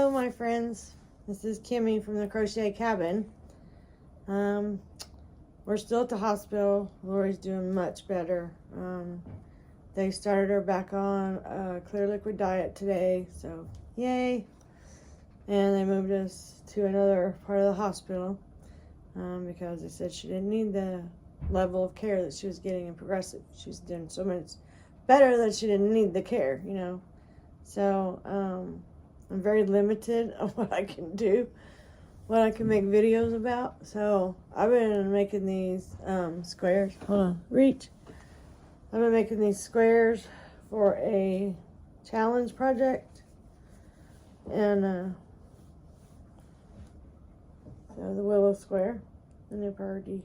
Hello, my friends. This is Kimmy from the Crochet Cabin. We're still at the hospital. Lori's doing much better. They started her back on a clear liquid diet today, so yay. And they moved us to another part of the hospital because they said she didn't need the level of care that she was getting in Progressive. She was doing so much better that she didn't need the care, you know. So I'm very limited on what I can do, what I can make videos about. So I've been making these squares. Hold on, reach. I've been making these squares for a challenge project. And so the Willow square, the new priority.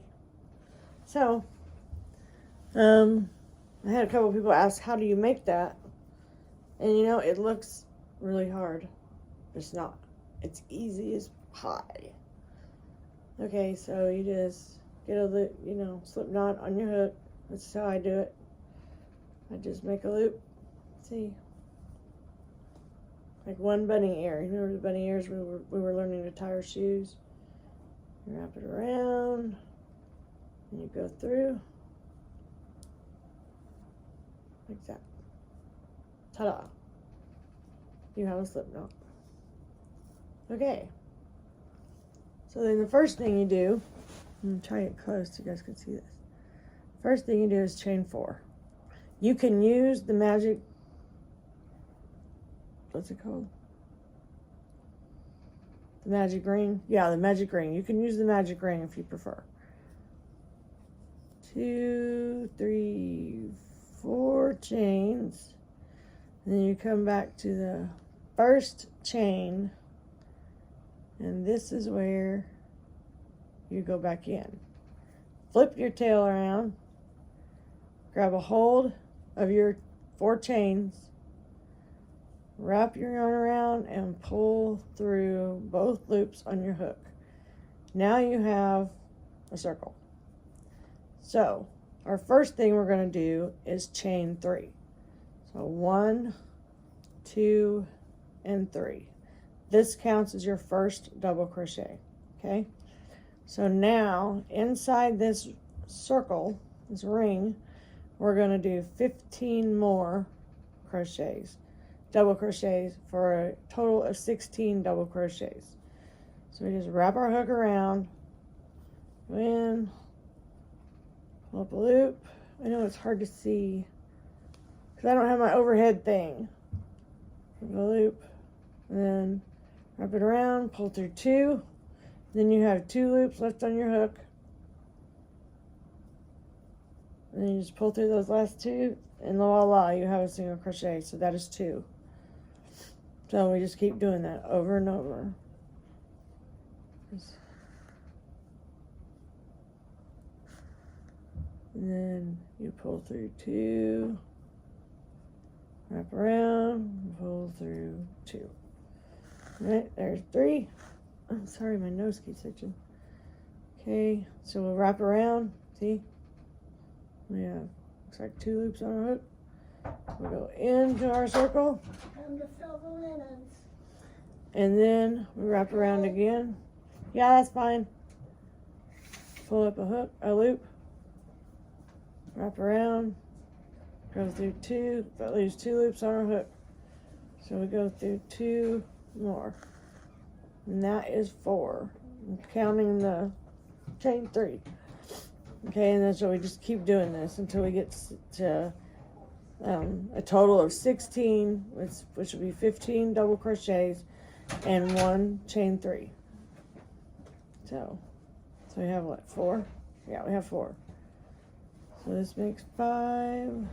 So I had a couple people ask, how do you make that? And you know, it looks really hard. It's not. It's easy as pie. Okay, so you just get a loop, you know, slip knot on your hook. That's how I do it. I just make a loop. See? Like one bunny ear. You remember the bunny ears we were learning to tie our shoes? You wrap it around. And you go through. Like that. Ta-da. You have a slip knot. Okay. So then the first thing you do, I'm going to try it close so you guys can see this. First thing you do is chain 4. You can use the magic, what's it called? The magic ring? Yeah, the magic ring. You can use the magic ring if you prefer. 2, 3, 4 chains. And then you come back to the first chain, and this is where you go back in. Flip your tail around, grab a hold of your 4 chains, wrap your yarn around, and pull through both loops on your hook. Now you have a circle. So our first thing we're going to do is chain 3. So 1, 2, and 3. This counts as your first double crochet. Okay, so now inside this circle, this ring, we're going to do 15 more crochets, double crochets, for a total of 16 double crochets. So we just wrap our hook around, go in, pull up a loop. I know it's hard to see because I don't have my overhead thing. A loop, and then wrap it around, pull through 2, then you have 2 loops left on your hook, and then you just pull through those last 2, and voila, you have a single crochet. So that is 2. So we just keep doing that over and over. And then you pull through 2, wrap around, pull through 2. All right, there's 3. I'm sorry, my nose keeps itching. Okay, so we'll wrap around. See? We have, looks like 2 loops on our hook. We'll go into our circle. Time to fill the linens. And then we wrap around again. Yeah, that's fine. Pull up a hook, a loop. Wrap around. Go through 2, that leaves 2 loops on our hook. So we go through 2 more. And that is 4. I'm counting the chain 3. Okay, and then so we just keep doing this until we get to a total of 16, which will be 15 double crochets and 1 chain 3. So we have what, 4? Yeah, we have 4. So this makes 5,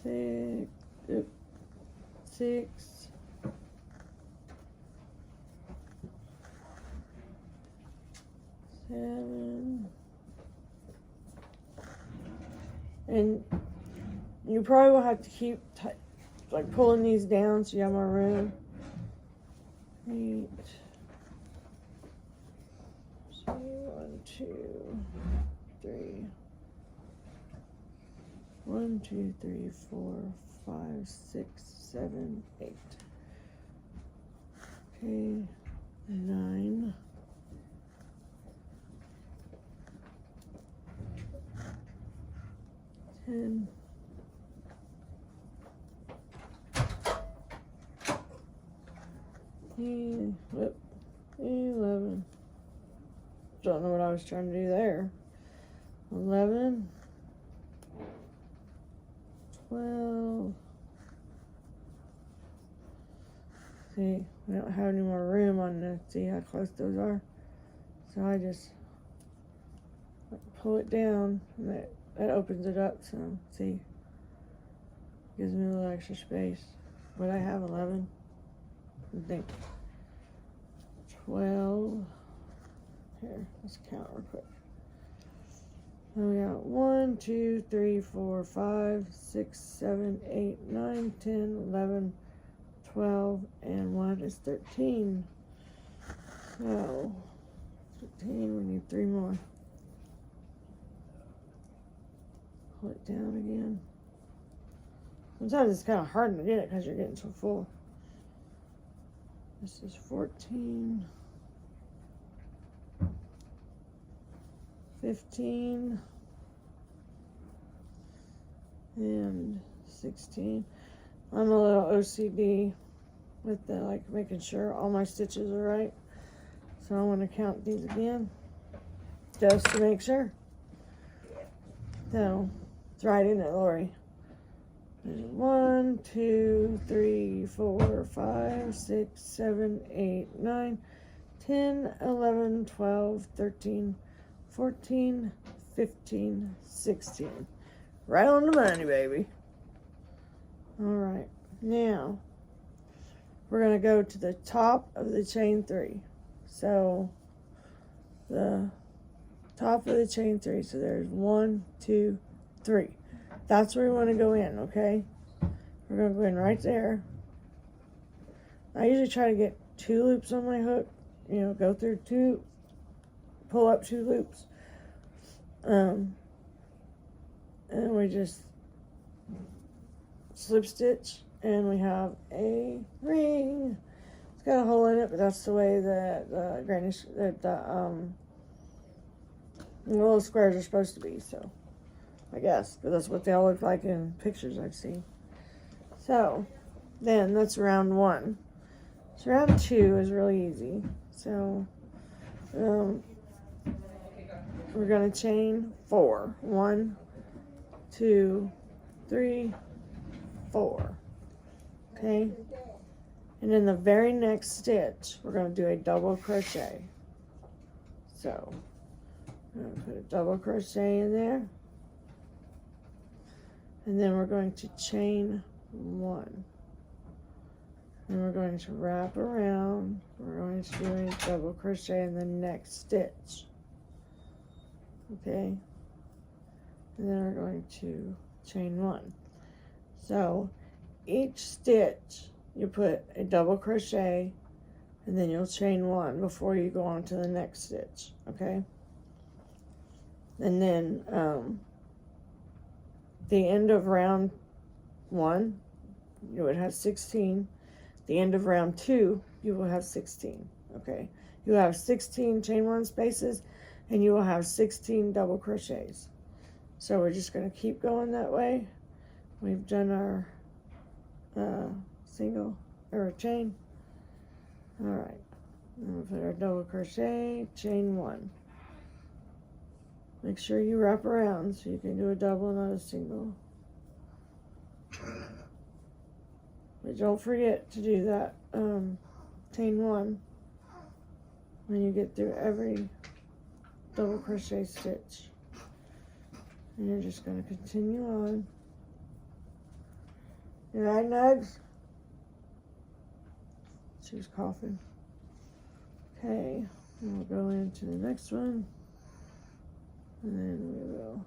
6, 6, 7, and you probably will have to keep like pulling these down so you have more room. 8, 1, 2, 3, 1, 2, 3, 4, 5, 6, 7, 8. Okay, 9. 10. 11. Don't know what I was trying to do there. 11. 12. See, we don't have any more room on the, see how close those are? So I just pull it down, and that opens it up, so see, gives me a little extra space. But I have 11, I think. 12. Here, let's count real quick. And we got 1, 2, 3, 4, 5, 6, 7, 8, 9, 10, 11, 12, and 1 is 13. So, 13, we need 3 more. Pull it down again. Sometimes it's kind of hard to get it because you're getting so full. This is 14. 15 and 16. I'm a little OCD with the making sure all my stitches are right. So I want to count these again just to make sure. So it's right in it, Lori. There's 1, 2, 3, 4, 5, 6, 7, 8, 9, 10, 11, 12, 13, 14, 15, 16. Right on the money, baby. All right. Now, we're going to go to the top of the chain 3. So, the top of the chain 3. So, there's 1, 2, 3. That's where we want to go in, okay? We're going to go in right there. I usually try to get 2 loops on my hook. You know, go through 2, pull up 2 loops. And we just slip stitch, and we have a ring. It's got a hole in it, but that's the way that the little squares are supposed to be, so I guess, because that's what they all look like in pictures I've seen. So then that's round 1. So round 2 is really easy. So we're going to chain 4. 1, 2, 3, 4. Okay? And in the very next stitch, we're going to do a double crochet. So, I'm going to put a double crochet in there. And then we're going to chain 1. And we're going to wrap around. We're going to do a double crochet in the next stitch. Okay? And then we're going to chain 1. So, each stitch, you put a double crochet, and then you'll chain 1 before you go on to the next stitch, okay? And then, the end of round 1, you would have 16. The end of round 2, you will have 16, okay? You have 16 chain 1 spaces, and you will have 16 double crochets. So we're just going to keep going that way. We've done our single or chain. All right, we'll put our double crochet, chain 1. Make sure you wrap around so you can do a double, not a single. But don't forget to do that chain 1 when you get through every double crochet stitch. And you're just going to continue on. You right, Nugs? She was coughing. Okay, and we'll go into the next one. And then we will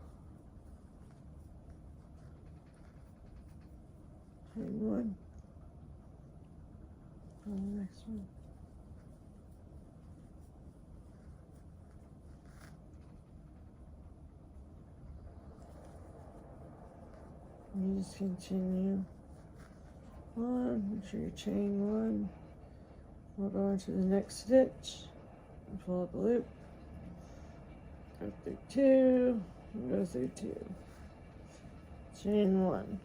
chain 1 on the next one. You just continue 1, make sure you chain 1. We'll go into the next stitch, pull up a loop, go through 2, and go through 2, chain 1,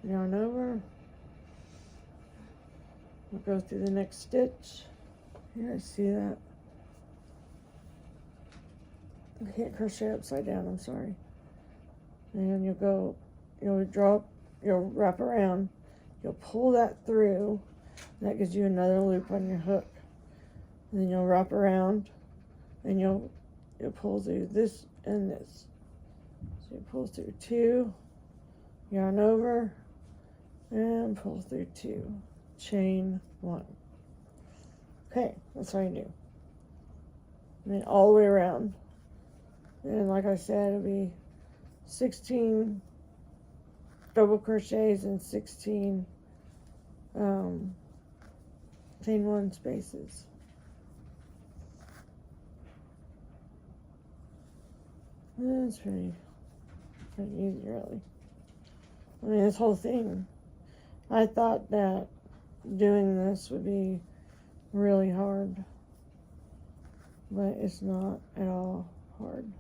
yarn over, we'll go through the next stitch. Here, I see that. I can't crochet upside down, I'm sorry. And you'll wrap around, you'll pull that through, and that gives you another loop on your hook. And then you'll wrap around, and you'll pull through this and this. So you pull through 2, yarn over, and pull through 2, chain 1. Okay, that's how you do. And then all the way around. And like I said, it'll be 16 double crochets and 16 chain 1 spaces. And it's pretty easy, really. I mean, this whole thing, I thought that doing this would be really hard, but it's not at all hard.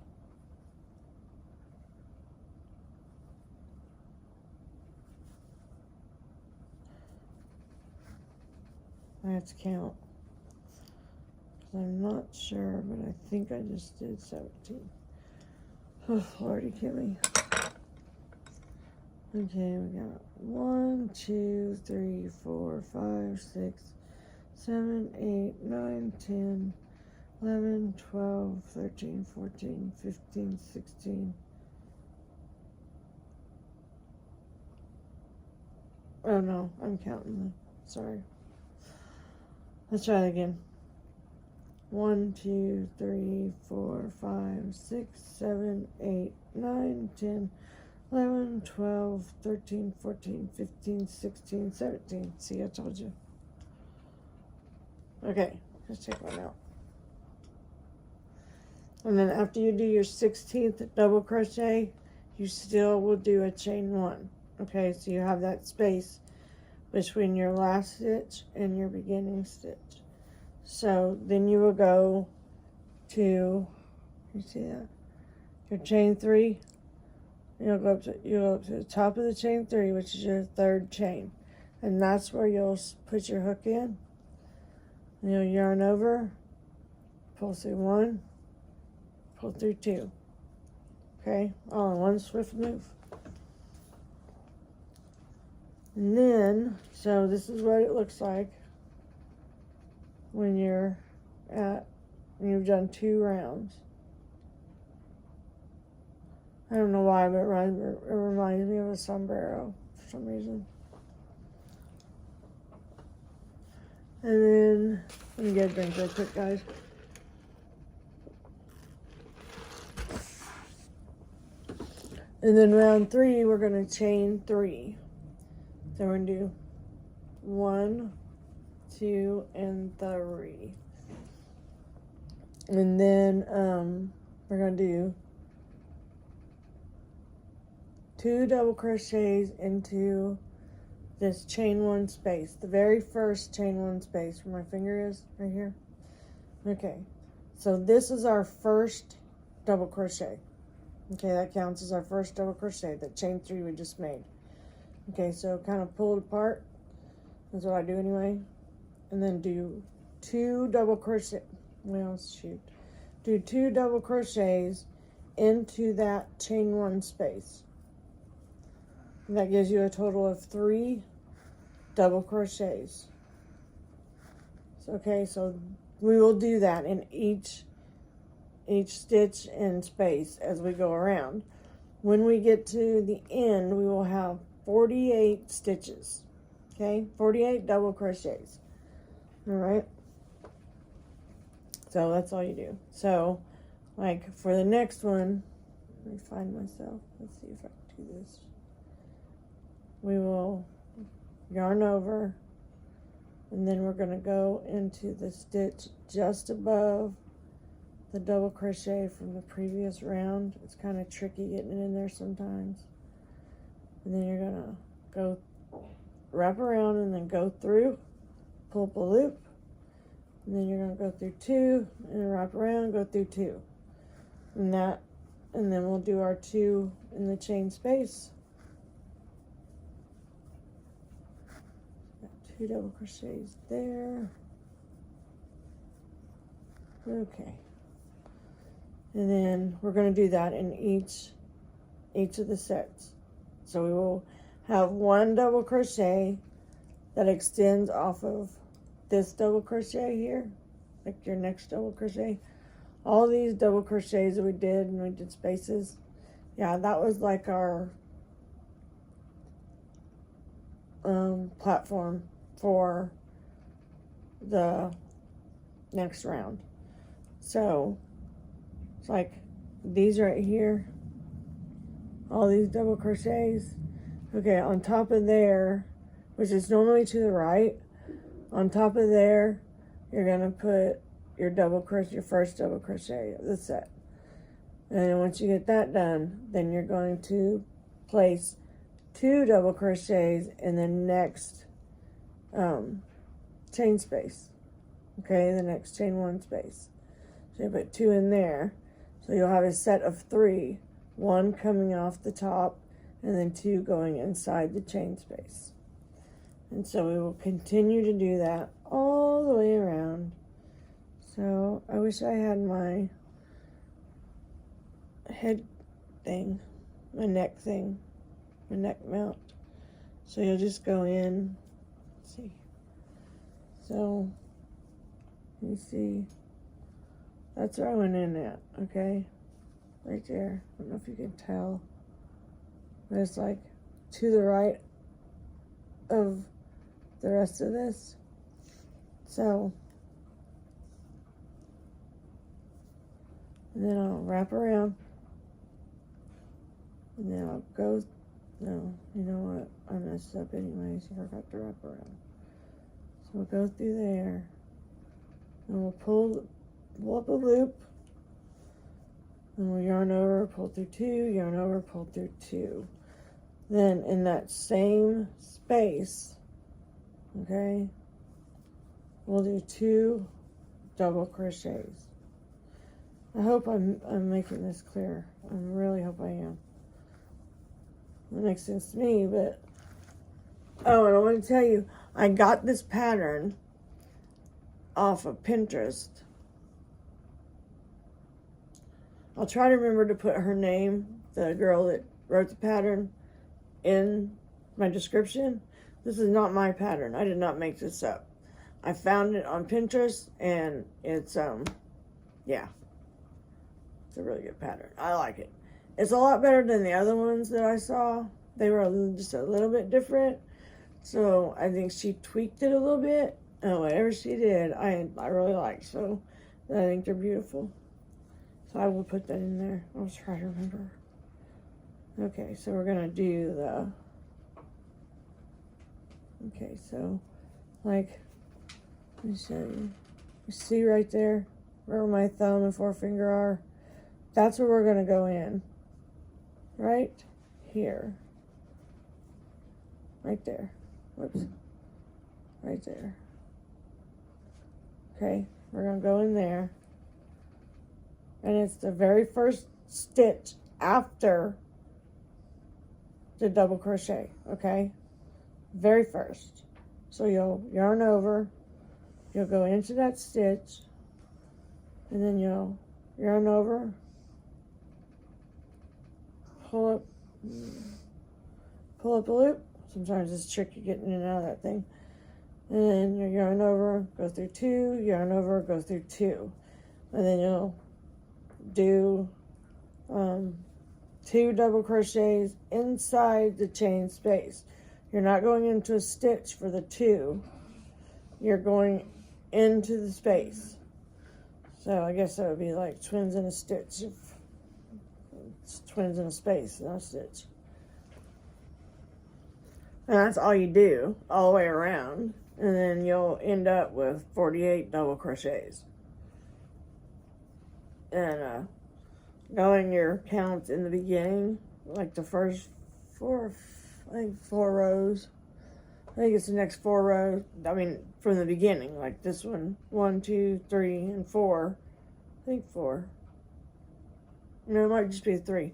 I have to count, because I'm not sure, but I think I just did 17. Oh, Lordy, Kimmy. Okay, we got 1, 2, 3, 4, 5, 6, 7, 8, 9, 10, 11, 12, 13, 14, 15, 16. Oh no, I'm counting them. Sorry. Let's try it again. 1, 2, 3, 4, 5, 6, 7, 8, 9, 10, 11, 12, 13, 14, 15, 16, 17. See, I told you. Okay, let's take one out. And then after you do your 16th double crochet, you still will do a chain 1. Okay, so you have that space between your last stitch and your beginning stitch. So then you will go to, you see that? Your chain 3. You'll go up to the top of the chain 3, which is your 3rd chain. And that's where you'll put your hook in. And you'll yarn over, pull through 1, pull through 2. Okay, all in one swift move. And then, so this is what it looks like when you've done 2 rounds. I don't know why, but it reminds me of a sombrero for some reason. And then, let me get a drink real quick, guys. And then round 3, we're going to chain 3. So we're going to do 1, 2, and 3. And then we're going to do 2 double crochets into this chain 1 space, the very first chain 1 space where my finger is, right here. Okay, so this is our first double crochet. Okay, that counts as our first double crochet, that chain 3 we just made. Okay, so kind of pull it apart. That's what I do anyway. And then do 2 double crochet, well, shoot. Do 2 double crochets into that chain 1 space. And that gives you a total of 3 double crochets. So, okay, so we will do that in each stitch and space as we go around. When we get to the end, we will have 48 stitches. Okay, 48 double crochets. All right. So that's all you do. So, like for the next one, let me find myself. Let's see if I can do this. We will yarn over, and then we're going to go into the stitch just above the double crochet from the previous round. It's kind of tricky getting it in there sometimes. And then you're going to go wrap around and then go through, pull up a loop, and then you're going to go through 2 and wrap around, go through 2. And then we'll do our 2 in the chain space. Got 2 double crochets there. Okay. And then we're going to do that in each of the sets. So we will have 1 double crochet that extends off of this double crochet here, like your next double crochet. All these double crochets that we did, and we did spaces, yeah, that was like our platform for the next round. So it's like these right here, all these double crochets. Okay, on top of there, which is normally to the right, on top of there, you're gonna put your double crochet, your first double crochet of the set. And then once you get that done, then you're going to place 2 double crochets in the next chain space. Okay, the next chain 1 space. So you put 2 in there. So you'll have a set of 3, 1 coming off the top, and then 2 going inside the chain space. And so we will continue to do that all the way around. So I wish I had my head thing, my neck thing, my neck mount. So you'll just go in, let's see. So you see, that's where I went in at, okay? Right there. I don't know if you can tell. But it's like to the right of the rest of this. So, and then I'll wrap around. And then I'll go, no, you know what? I messed up anyways. I forgot to wrap around. So we'll go through there. And we'll pull up a loop. And we'll yarn over, pull through 2, yarn over, pull through 2. Then in that same space, okay, we'll do 2 double crochets. I hope I'm making this clear. I really hope I am. It makes sense to me, but oh, and I want to tell you, I got this pattern off of Pinterest. I'll try to remember to put her name, the girl that wrote the pattern, in my description. This is not my pattern. I did not make this up. I found it on Pinterest, and it's yeah, it's a really good pattern. I like it. It's a lot better than the other ones that I saw. They were just a little bit different, so I think she tweaked it a little bit. And whatever she did, I really like. So I think they're beautiful. So I will put that in there. I'll try to remember. Okay, so we're gonna do the. Okay, so like, let me show you. You see right there where my thumb and forefinger are? That's where we're gonna go in. Right here. Right there. Whoops. Right there. Okay, we're gonna go in there. And it's the very first stitch after the double crochet, okay? Very first. So you'll yarn over, you'll go into that stitch, and then you'll yarn over, pull up a loop. Sometimes it's tricky getting in and out of that thing. And then you yarn over, go through 2, yarn over, go through 2. And then you'll do 2 double crochets inside the chain space. You're not going into a stitch for the 2. You're going into the space. So I guess that would be like twins in a stitch. If it's twins in a space, not a stitch. And that's all you do all the way around. And then you'll end up with 48 double crochets. And knowing your counts in the beginning, like the first 4 rows, I think it's the next 4 rows. I mean, from the beginning, like this one, 1, 2, 3, and 4. I think 4. No, it might just be 3.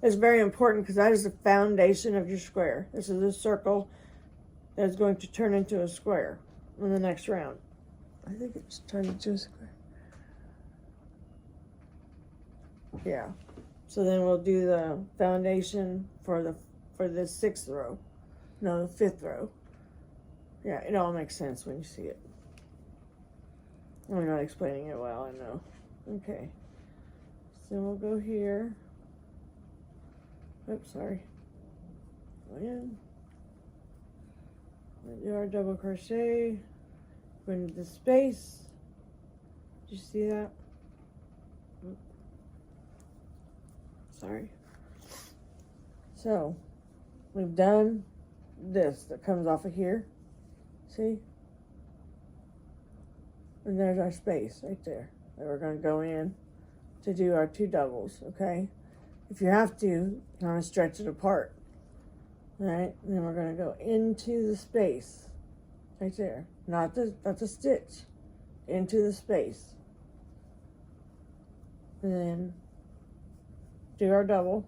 It's very important because that is the foundation of your square. This is a circle that's going to turn into a square in the next round. I think it's turned into a square. Yeah. So then we'll do the foundation for the 6th row. No, the 5th row. Yeah, it all makes sense when you see it. I'm not explaining it well, I know. Okay. So we'll go here. Oops, sorry. Go in. We'll do our double crochet. Go into the space. Did you see that? Oop. Sorry. So, we've done this that comes off of here. See? And there's our space right there that we're going to go in to do our 2 doubles, okay? If you have to, kind of stretch it apart. All right? And then we're going to go into the space right there. Not the stitch. Into the space. And then do our double.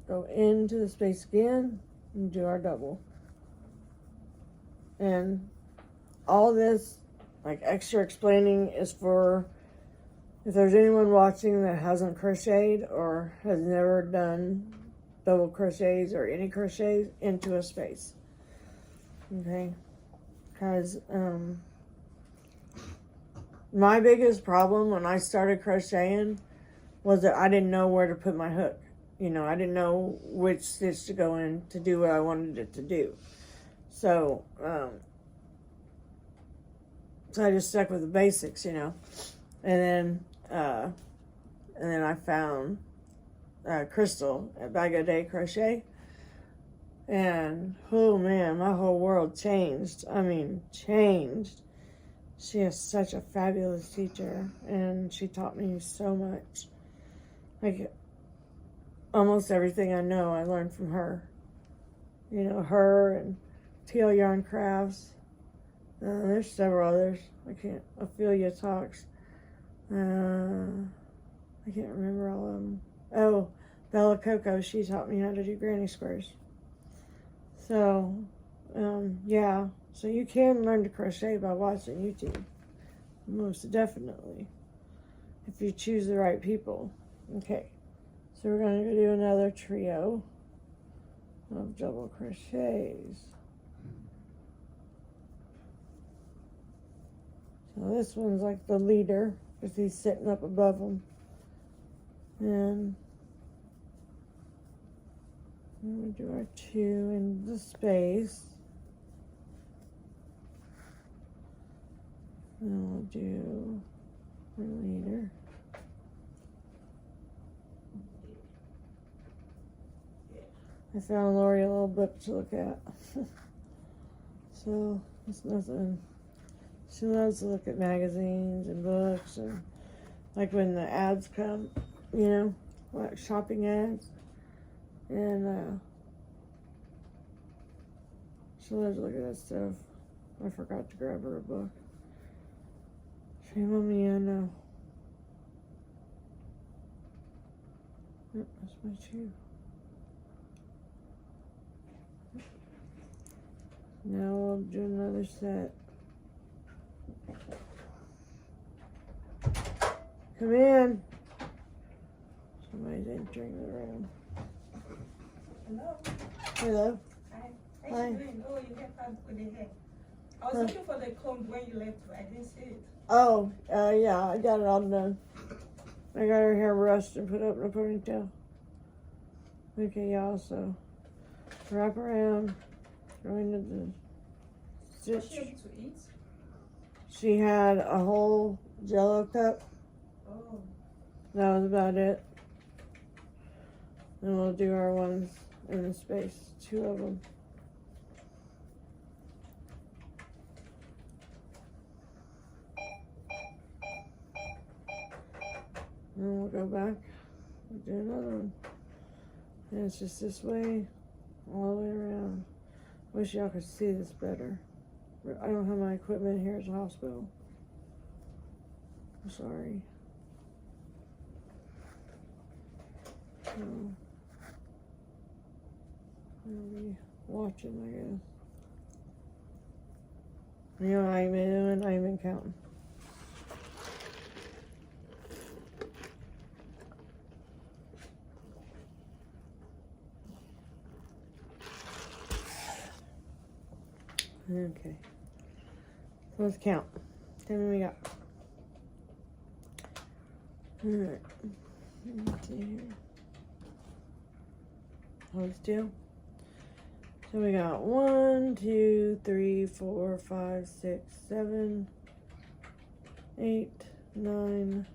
Go into the space again and do our double. And all this, like, extra explaining is for if there's anyone watching that hasn't crocheted or has never done double crochets or any crochets into a space. Okay? Because my biggest problem when I started crocheting was that I didn't know where to put my hook. You know, I didn't know which stitch to go in to do what I wanted it to do. So I just stuck with the basics, you know. And then I found Crystal at Bag O' Day Crochet. And, oh man, my whole world changed. I mean, changed. She is such a fabulous teacher, and she taught me so much. Like, almost everything I know, I learned from her. You know, her and TL Yarn Crafts. There's several others. Ophelia Talks. I can't remember all of them. Oh, Bella Coco, she taught me how to do granny squares. So, yeah. So you can learn to crochet by watching YouTube. Most definitely. If you choose the right people. Okay. So we're going to do another trio of double crochets. So this one's like the leader because he's sitting up above them. And we do our 2 in the space. And we'll do our leader. I found Lori a little book to look at. So it's nothing. She loves to look at magazines and books, and like when the ads come, you know, like shopping ads. And she loves to look at that stuff. I forgot to grab her a book. Shame on me, I know. Yep, that's my 2. Now I'll do another set. Come in. Somebody's entering the room. Hello. Hello. Hi. Hi. How you doing? Oh, you have fun with the hair. I was looking for the comb when you left. I didn't see it. Oh, yeah, I got it all done. I got her hair brushed and put up in a ponytail. Okay, y'all, so wrap around, go into the Was she stitch. able to eat? She had a whole Jello cup. Oh. That was about it. And we'll do our ones in the space, 2 of them. And we'll go back and do another one. And it's just this way, all the way around. wish y'all could see this better. But I don't have my equipment here at the hospital. I'm sorry. So, I'll be watching, I guess. You know what I ain't been doing? I ain't been counting. Okay. So let's count. How many we got? Alright. Let's see here. Hold still. So we got 1, 2, 3, 4, 5, 6, 7, 8, 9,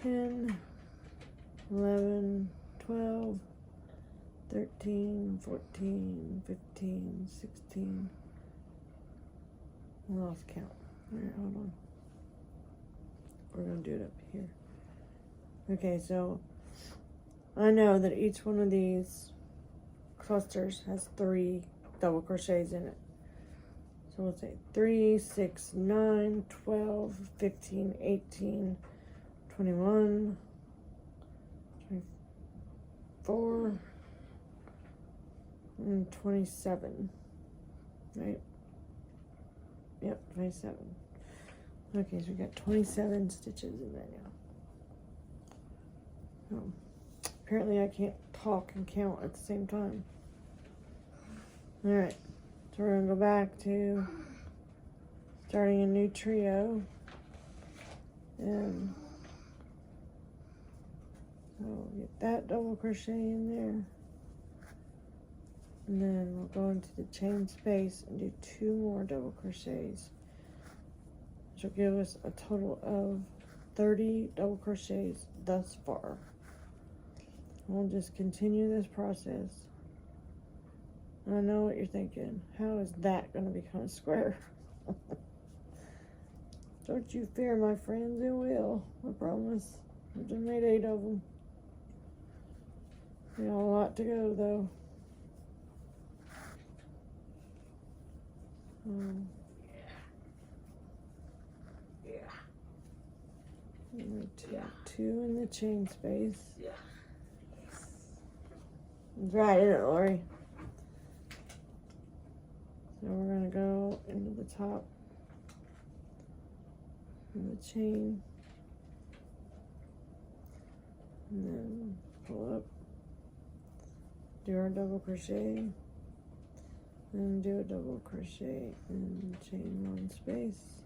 10, 11, 12, 13, 14, 15, 16. I lost count. Alright, hold on. We're gonna do it up here. Okay, so I know that each one of these clusters has 3 double crochets in it. So we'll say 3, 6, 9, 12, 15, 18, 21, 24, and 27. Right? Yep, 27. Okay, so we got 27 stitches in there now. Apparently I can't talk and count at the same time. Alright, so we're going to go back to starting a new trio. And so we'll get that double crochet in there. And then we'll go into the chain space and do 2 more double crochets, which will give us a total of 30 double crochets thus far. We'll just continue this process. I know what you're thinking. How is that going to become a square? Don't you fear, my friends, it will. I promise. I just made 8 of them. We got a lot to go, though. Two in the chain space. That's right, isn't it, Lori? So we're gonna go into the top of the chain and then pull up, do our double crochet, and do a double crochet in the chain 1 space,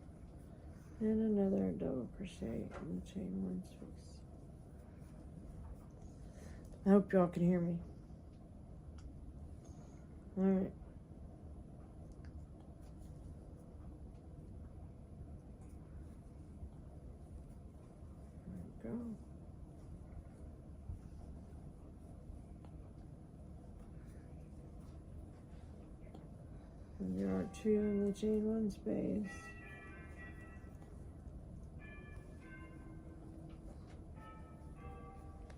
and another double crochet in the chain 1 space. I hope y'all can hear me. All right. There we go. And there are 2 in the chain 1 space.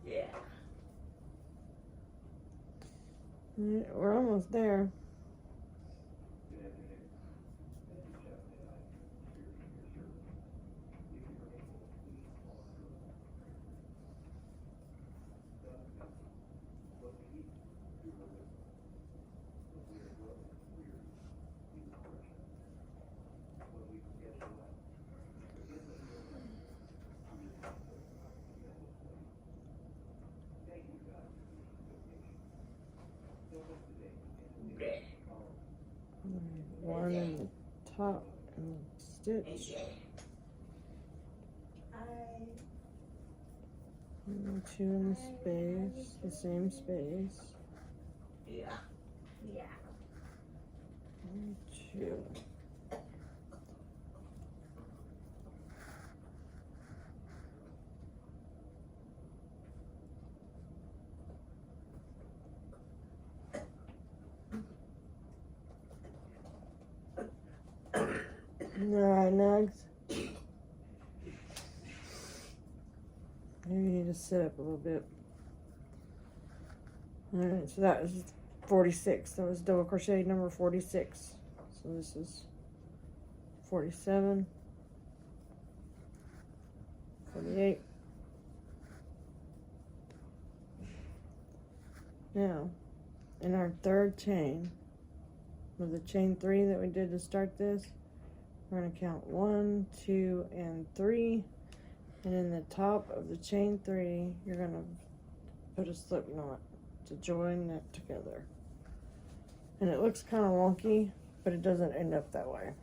Yeah. We're almost there. One in the top and stitch. And 2 in the space, the same space. Yeah. Yeah. And 2. Alright, next. Maybe you need to sit up a little bit. Alright, so that was 46. That was double crochet number 46. So this is 47, 48. Now, in our third chain, with the chain 3 that we did to start this, we're going to count 1, 2, and 3. And in the top of the chain 3, you're going to put a slip knot to join that together. And it looks kind of wonky, but it doesn't end up that way.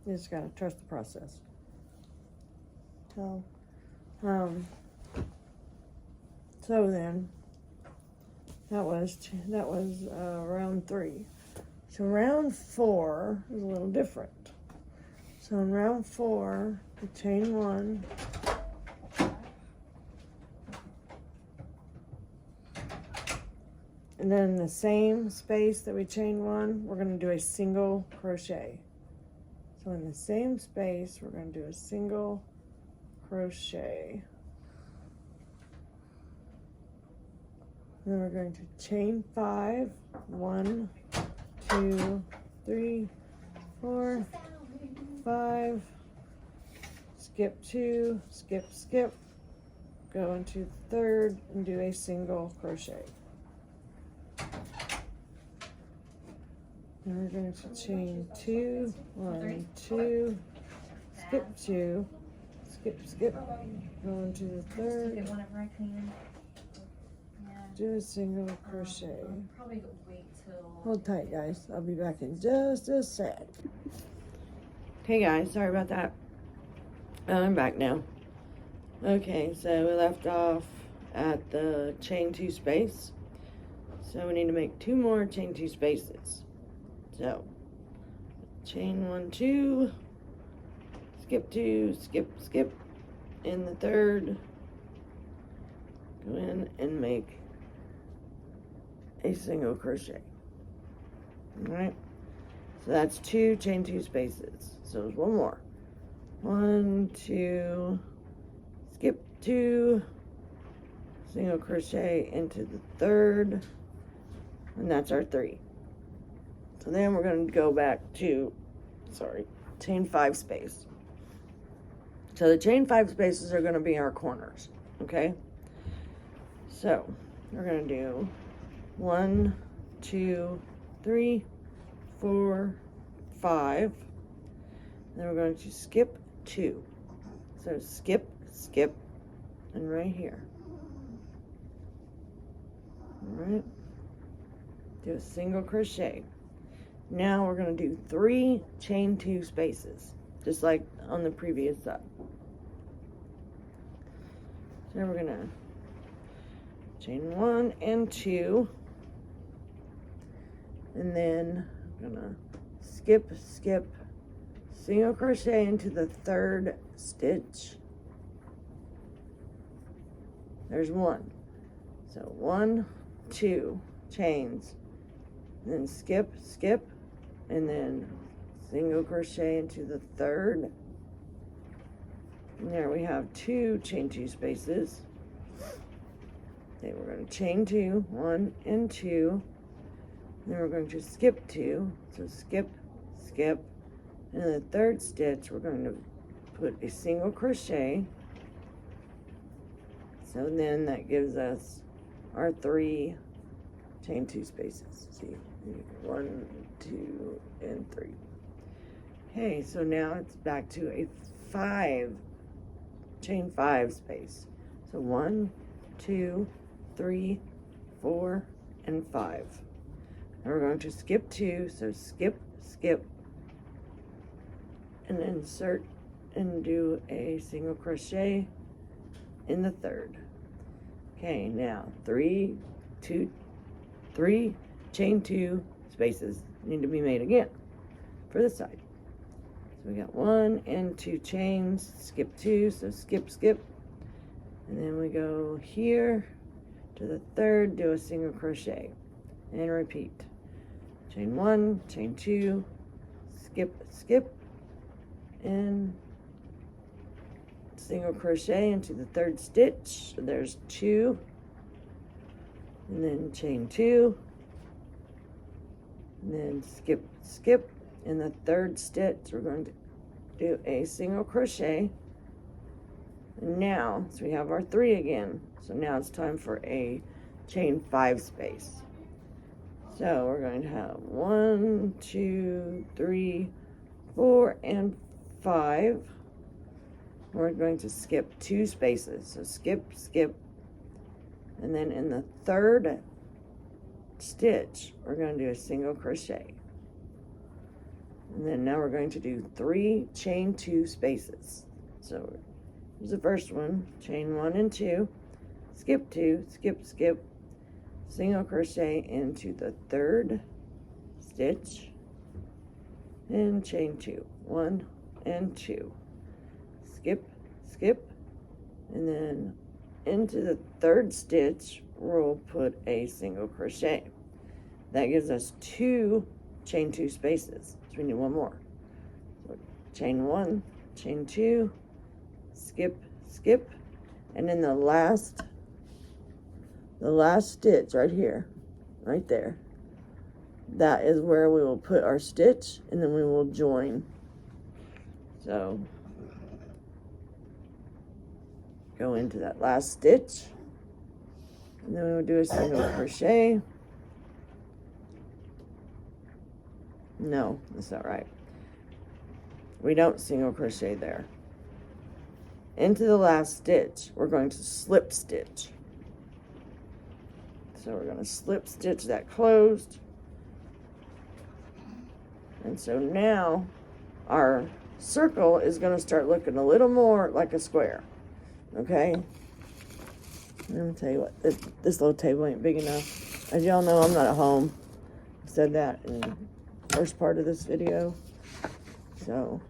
You just got to trust the process. So then, that was round 3. So round 4 is a little different. So in round 4, we chain 1. And then in the same space that we chain 1, we're going to do a single crochet. So in the same space, we're going to do a single crochet. And then we're going to chain 5. 1, 2, 3, 4, 5. Skip 2, skip, skip. Go into the third and do a single crochet. And we're going to chain 2, 1, 2, skip 2, skip, skip, go into the third, Whenever I can. Yeah. do a single crochet. Probably wait till. Hold tight, guys. I'll be back in just a sec. Okay, guys, sorry about that. I'm back now. Okay, so we left off at the chain 2 space. So we need to make 2 more chain 2 spaces. So, chain 1, 2, skip 2, skip, skip, in the third, go in and make a single crochet. Alright, so that's 2 chain 2 spaces. So there's 1 more. 1, 2, skip 2, single crochet into the third, and that's our 3. So then we're going to go back to, chain 5 space. So the chain 5 spaces are going to be our corners, okay? So we're going to do 1, 2, 3, 4, 5. Then we're going to skip 2. So skip, skip, and right here. All right. Do a single crochet. Now we're going to do 3 chain 2 spaces, just like on the previous side. So we're going to chain 1 and 2, and then I'm going to skip, skip, single crochet into the third stitch. There's 1. So 1, 2 chains, and then skip, skip, and then single crochet into the third. And there we have 2 chain 2 spaces. Okay, we're going to chain 2, 1 and 2. And then we're going to skip 2. So skip, skip. And in the third stitch, we're going to put a single crochet. So then that gives us our 3 chain 2 spaces. See, 1, 2, and 3. Okay, so now it's back to a 5 chain 5 space. So 1, 2, 3, 4, and 5. And we're going to skip 2. So skip, skip, and insert and do a single crochet in the third. Okay, now 3 chain 2 spaces need to be made again for this side. So we got 1 and 2 chains, skip 2, so skip, skip, and then we go here to the third, do a single crochet, and repeat. Chain 1, chain 2, skip, skip, and single crochet into the third stitch. So there's 2, and then chain 2, and then skip, skip. In the third stitch, we're going to do a single crochet. And now, so we have our 3 again. So now it's time for a chain 5 space. So we're going to have 1, 2, 3, 4, and 5. We're going to skip 2 spaces. So skip, skip. And then in the third stitch, we're going to do a single crochet. And then now we're going to do 3 chain 2 spaces. So here's the first one, chain 1 and 2, skip 2, skip, skip, single crochet into the third stitch, and chain 2, 1 and 2, skip, skip, and then into the third stitch we'll put a single crochet. That gives us 2 chain 2 spaces, so we need 1 more. So chain 1, chain 2, skip, skip, and then the last stitch right here, right there, that is where we will put our stitch, and then we will join. So go into that last stitch, and then we will do a single crochet. No, that's not right. We don't single crochet there. Into the last stitch, we're going to slip stitch. So we're going to slip stitch that closed. And so now our circle is going to start looking a little more like a square. Okay? Let me tell you what, this little table ain't big enough. As y'all know, I'm not at home. I said that in the first part of this video. So,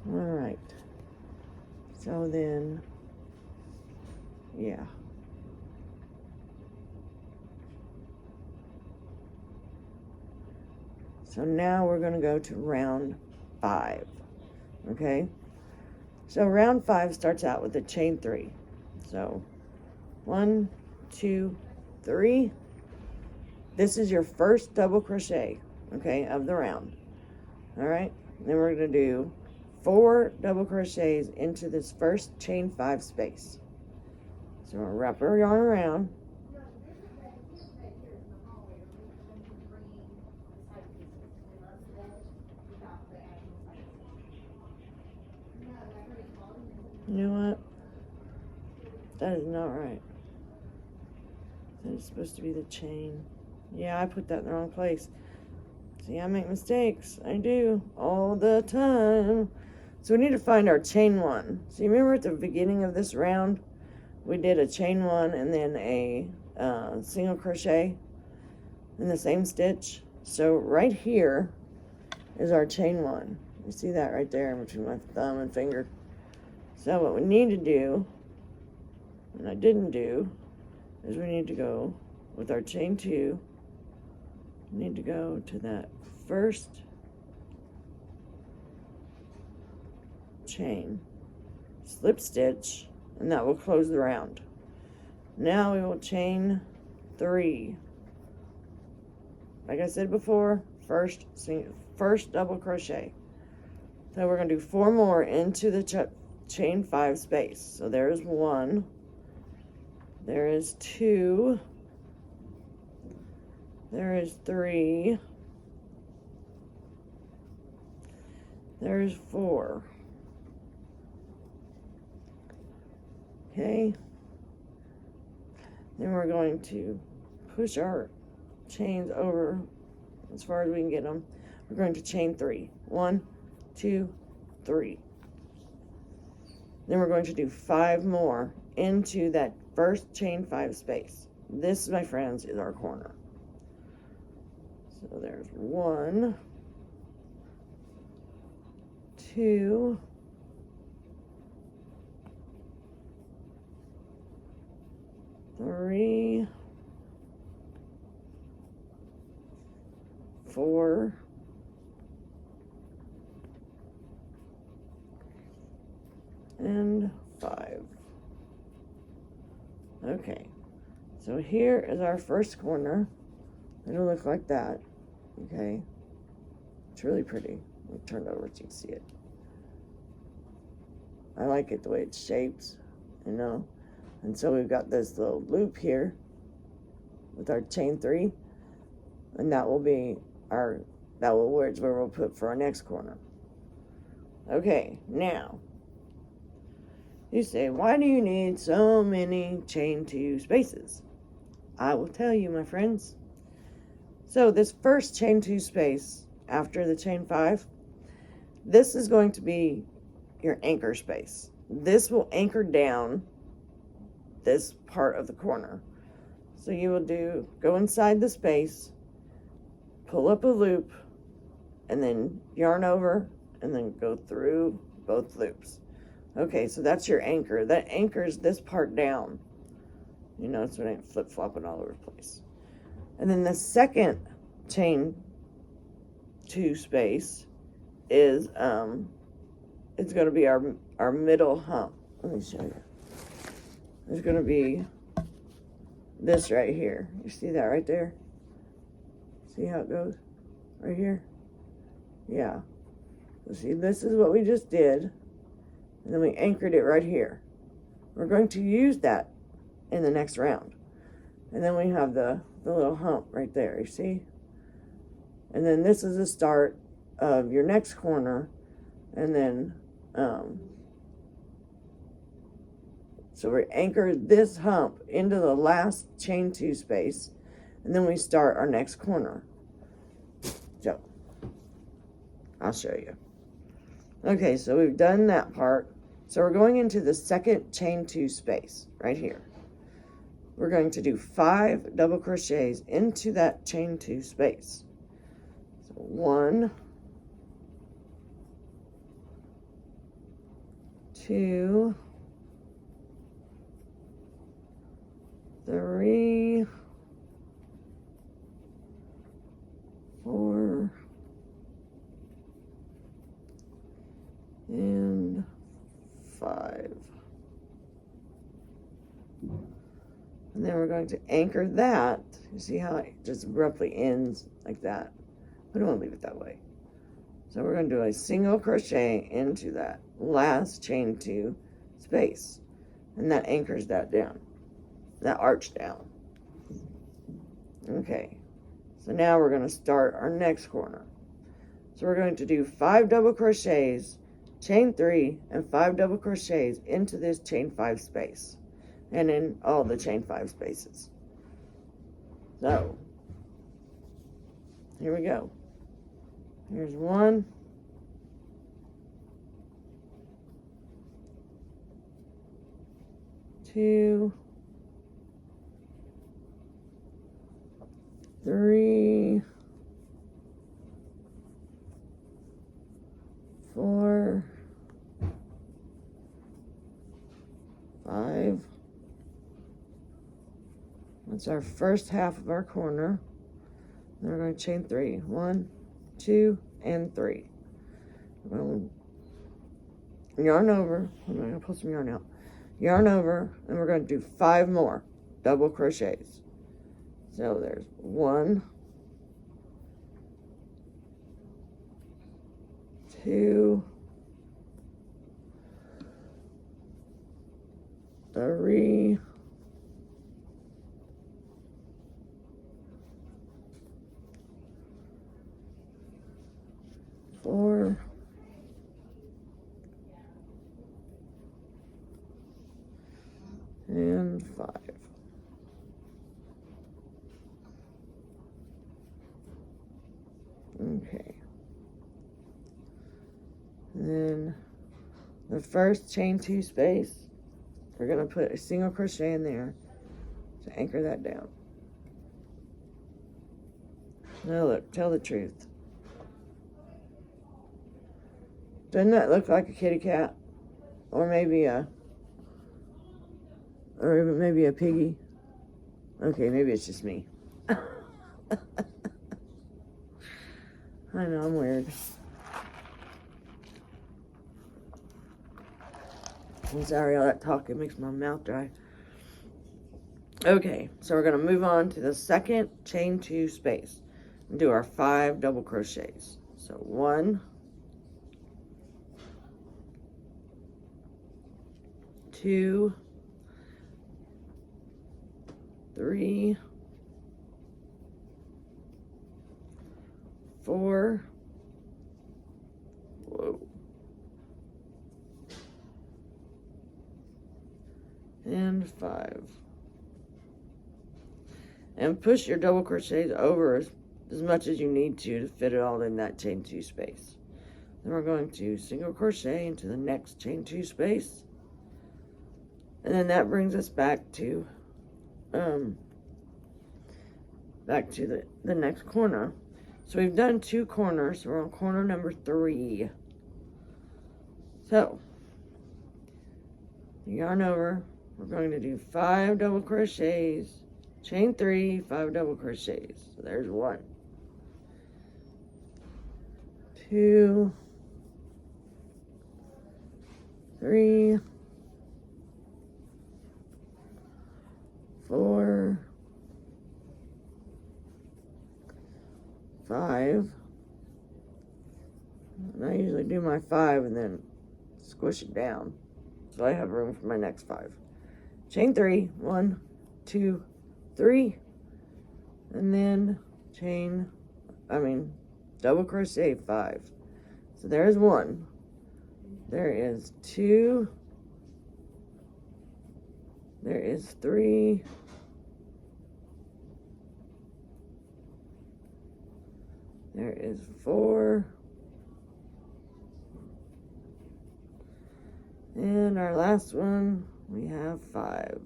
alright, so then, yeah. So now we're going to go to round 5, okay? So round 5 starts out with a chain 3. So 1, 2, 3. This is your first double crochet, okay, of the round. Alright, then we're going to do 4 double crochets into this first chain 5 space. So we'll wrap our yarn around. You know what? That is not right. That is supposed to be the chain. Yeah, I put that in the wrong place. See, I make mistakes. I do. All the time. So we need to find our chain 1. So you remember at the beginning of this round, we did a chain 1 and then a single crochet in the same stitch. So right here is our chain 1. You see that right there between my thumb and finger. So what we need to do, and I didn't do, is we need to go with our chain 2. We need to go to that first chain, slip stitch, and that will close the round. Now we will chain 3. Like I said before, first double crochet. So we're going to do 4 more into the chain 5 space. So there's 1, there is 2, there is 3, there is 4. Okay, then we're going to push our chains over as far as we can get them. We're going to chain 3. 1, 2, 3. Then we're going to do 5 more into that first chain 5 space. This, my friends, is our corner. So there's 1, 2, 3, 4, and 5. Okay, so here is our first corner. It'll look like that. Okay, it's really pretty. Let me turn it over so you can see it. I like it the way it's shaped, you know. And so we've got this little loop here with our chain 3, and that will be our, where we'll put for our next corner. Okay, now you say, why do you need so many chain 2 spaces? I will tell you, my friends. So this first chain 2 space after the chain 5, this is going to be your anchor space. This will anchor down this part of the corner. So you will go inside the space, pull up a loop, and then yarn over, and then go through both loops. Okay, so that's your anchor. That anchors this part down. You know, so it ain't flip-flopping all over the place. And then the second chain 2 space is, it's going to be our middle hump. Let me show you. There's going to be this right here. You see that right there? See how it goes? Right here? Yeah. So see, this is what we just did. And then we anchored it right here. We're going to use that in the next round. And then we have the little hump right there, you see? And then this is the start of your next corner. And then, so we anchor this hump into the last chain 2 space. And then we start our next corner. So, I'll show you. Okay, so we've done that part. So we're going into the second chain 2 space right here. We're going to do 5 double crochets into that chain 2 space. So 1, 2, 3, 4, and 5. And then we're going to anchor that. You see how it just abruptly ends like that? We don't want to leave it that way. So we're going to do a single crochet into that last chain 2 space. And that anchors that down. That arch down. Okay. So now we're going to start our next corner. So we're going to do 5 double crochets, chain 3, and 5 double crochets into this chain 5 space. And in all the chain 5 spaces. So, here we go. Here's 1. 2, 3, 4, 5. That's our first half of our corner. Then we're going to chain 3. 1, 2, and 3. We're going to yarn over. I'm going to pull some yarn out. Yarn over, and we're going to do 5 more double crochets. So there's 1, 2, 3, 4, and 5. Okay. And then the first chain 2 space, we're going to put a single crochet in there to anchor that down. Now look, tell the truth. Doesn't that look like a kitty cat? Or maybe a piggy? Okay, maybe it's just me. I know, I'm weird. I'm sorry, all that talking makes my mouth dry. Okay, so we're going to move on to the second chain 2 space and do our 5 double crochets. So 1, 2, 3, 4, whoa, and 5. And push your double crochets over as much as you need to fit it all in that chain 2 space. Then we're going to single crochet into the next chain 2 space, and then that brings us back to the next corner. So we've done 2 corners, so we're on corner number 3. So yarn over, we're going to do 5 double crochets, chain 3, 5 double crochets. So there's 1, 2, 3, 4, 5. And I usually do my 5 and then squish it down so I have room for my next 5. Chain 3, 1, 2, 3, and then double crochet 5. So there's 1. There is 2. There is 3. There is 4. And our last one, we have 5.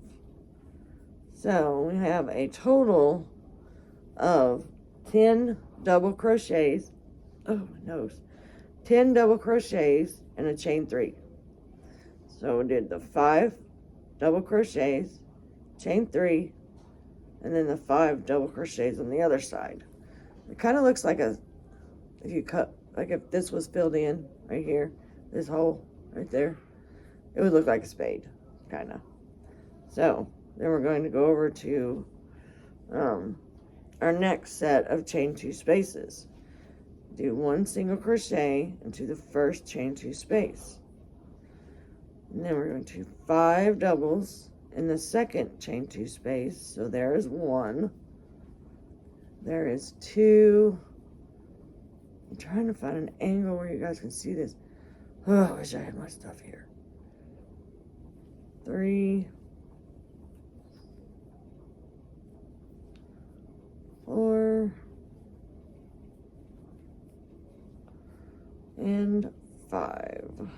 So we have a total of 10 double crochets. Oh, my nose. 10 double crochets and a chain 3. So we did the 5 double crochets, chain 3, and then the 5 double crochets on the other side. It kind of looks like if this was filled in right here, this hole right there, it would look like a spade, kind of. So then we're going to go over to our next set of chain 2 spaces. Do 1 single crochet into the first chain 2 space. And then we're going to do 5 doubles in the second chain 2 space. So there is 1. There is 2. I'm trying to find an angle where you guys can see this. Oh, I wish I had my stuff here. 3, 4, and 5.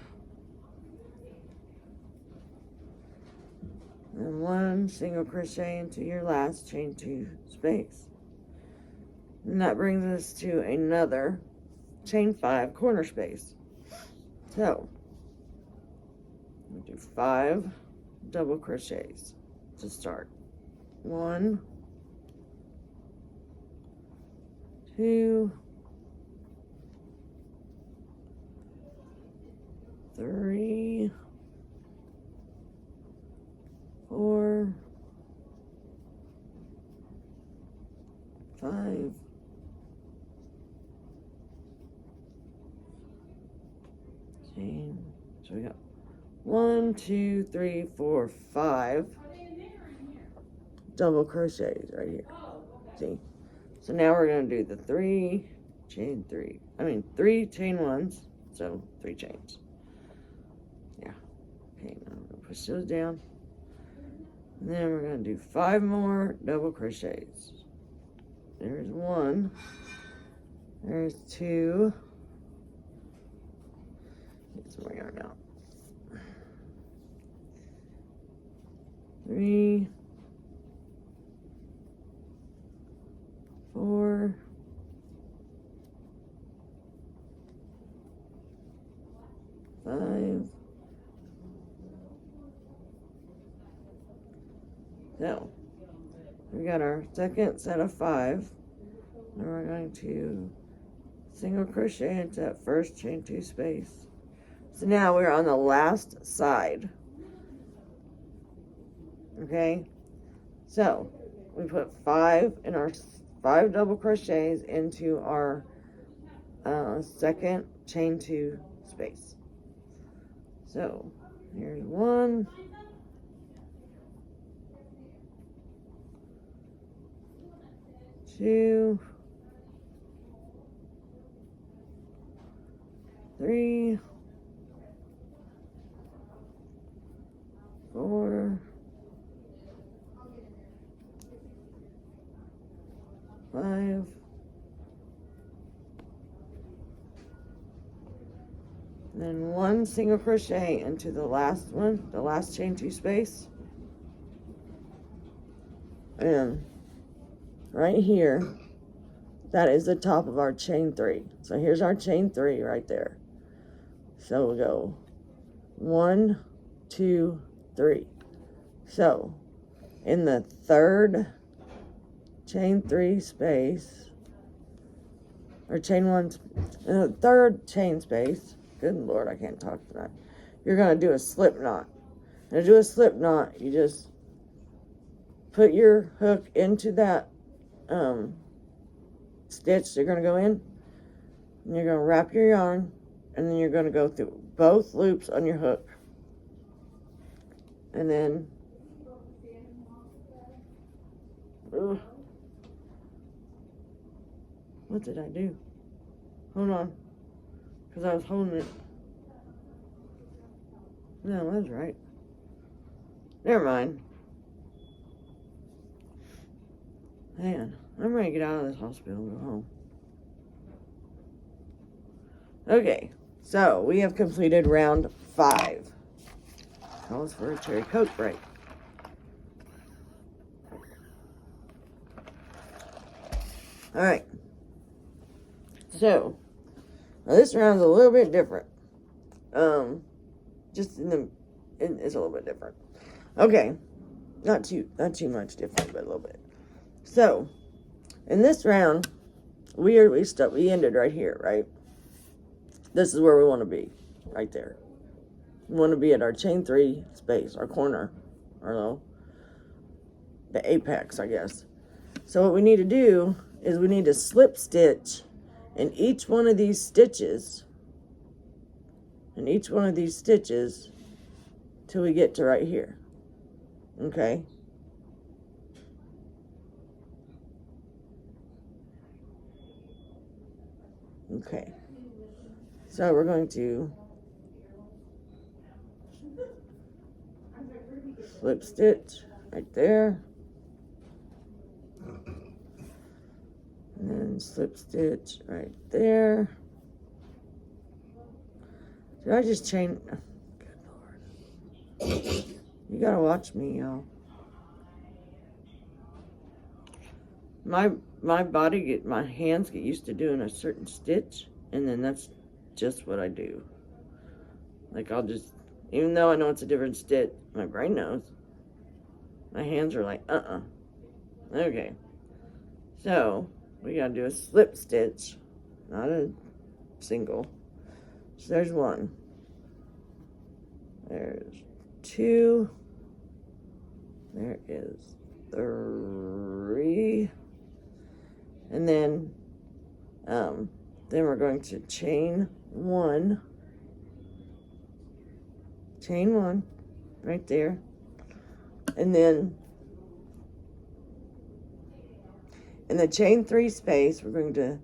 And 1 single crochet into your last chain 2 space. And that brings us to another chain 5 corner space. So we'll do 5 double crochets to start. 1, 2, 3, 4, 5, 6. So we got 1, 2, 3, 4, 5 double crochets right here. See? So now we're going to do the 3 chain 1s, so 3 chains. Yeah. Okay, now I'm going to push those down. And then we're going to do 5 more double crochets. There's 1. There's 2. Get some more yarn out. 3, 4, 5. So we got our second set of 5. And we're going to single crochet into that first chain 2 space. So now we're on the last side Okay, so we put 5 in our 5 double crochets into our second chain 2 space. So here's 1, 2, 3, 4, 5, then 1 single crochet into the last one, the last chain 2 space, and right here, that is the top of our chain 3. So here's our chain 3 right there. So we'll go 1, 2, 3. So in the third chain 3 space, or chain 1, in the third chain space, good Lord, I can't talk tonight, you're going to do a slip knot. And to do a slip knot, you just put your hook into that stitch you're going to go in, and you're going to wrap your yarn, and then you're going to go through both loops on your hook, and then what did I do? Hold on, because I was holding it. No, that's right. Never mind. Man, I'm ready to get out of this hospital and go home. Okay, so we have completed round 5. Calls for a cherry Coke break. Alright. So, now this round's a little bit different. It's a little bit different. Okay. Not too much different, but a little bit. So, in this round, we ended right here, right? This is where we want to be, right there. We want to be at our chain 3 space, our corner, or the apex, I guess. So what we need to do is we need to slip stitch in each one of these stitches, till we get to right here. Okay? Okay. So we're going to slip stitch right there, and then slip stitch right there. Did I just chain? Oh, good Lord. You gotta watch me, y'all. My hands get used to doing a certain stitch, and then that's just what I do. Like, I'll just, even though I know it's a different stitch, my brain knows. My hands are like, Okay. So, we gotta do a slip stitch, not a single. So there's 1. There's 2. There is 3. And then we're going to chain 1. Chain 1 right there. And then in the chain 3 space, we're going to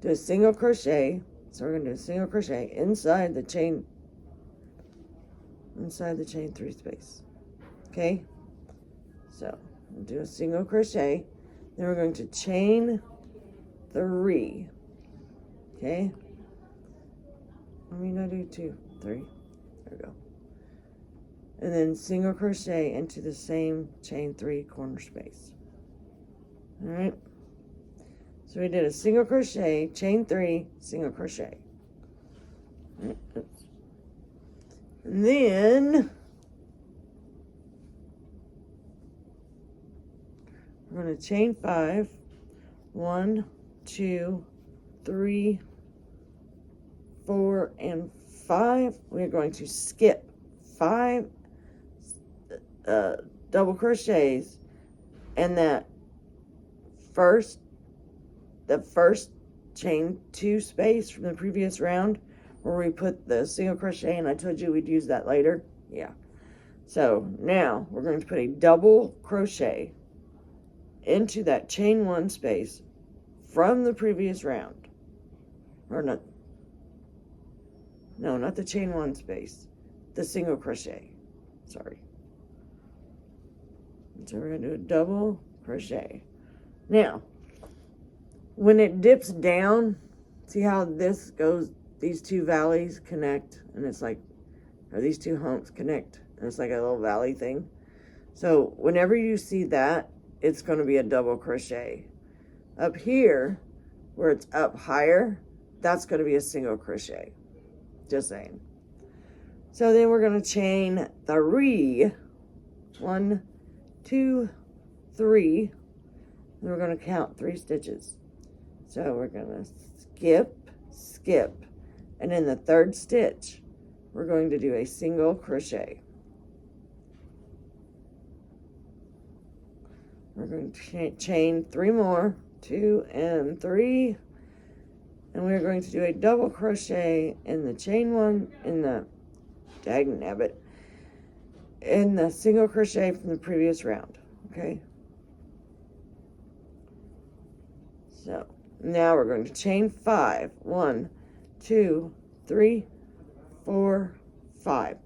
do a single crochet. So we're going to do a single crochet inside the chain 3 space. Okay? So we'll do a single crochet. Then we're going to chain 3. Okay? I mean, I do 2, 3. There we go. And then single crochet into the same chain 3 corner space. Alright? So we did a single crochet, chain 3, single crochet. Right. And then we're going to chain 5. 1, 2, 3, 4, and 5. We're going to skip 5 double crochets in that first chain 2 space from the previous round where we put the single crochet, and I told you we'd use that later. Yeah. So now we're going to put a double crochet into that chain 1 space from the previous round. Or not. No, not the chain 1 space. The single crochet. Sorry. So we're going to do a double crochet. Now, when it dips down, see how this goes, these two valleys connect, and it's like, or these two humps connect, and it's like a little valley thing. So whenever you see that, it's going to be a double crochet. Up here, where it's up higher, that's going to be a single crochet. Just saying. So then we're going to chain 3. 1, 2, 3. And we're going to count 3 stitches. So we're going to skip, and in the 3rd stitch, we're going to do a single crochet. We're going to chain 3 more, 2 and 3, and we're going to do a double crochet in the chain 1, in the, dagnabbit, in the single crochet from the previous round, okay? So, now we're going to chain 5. 1, 2, 3, 4, 5.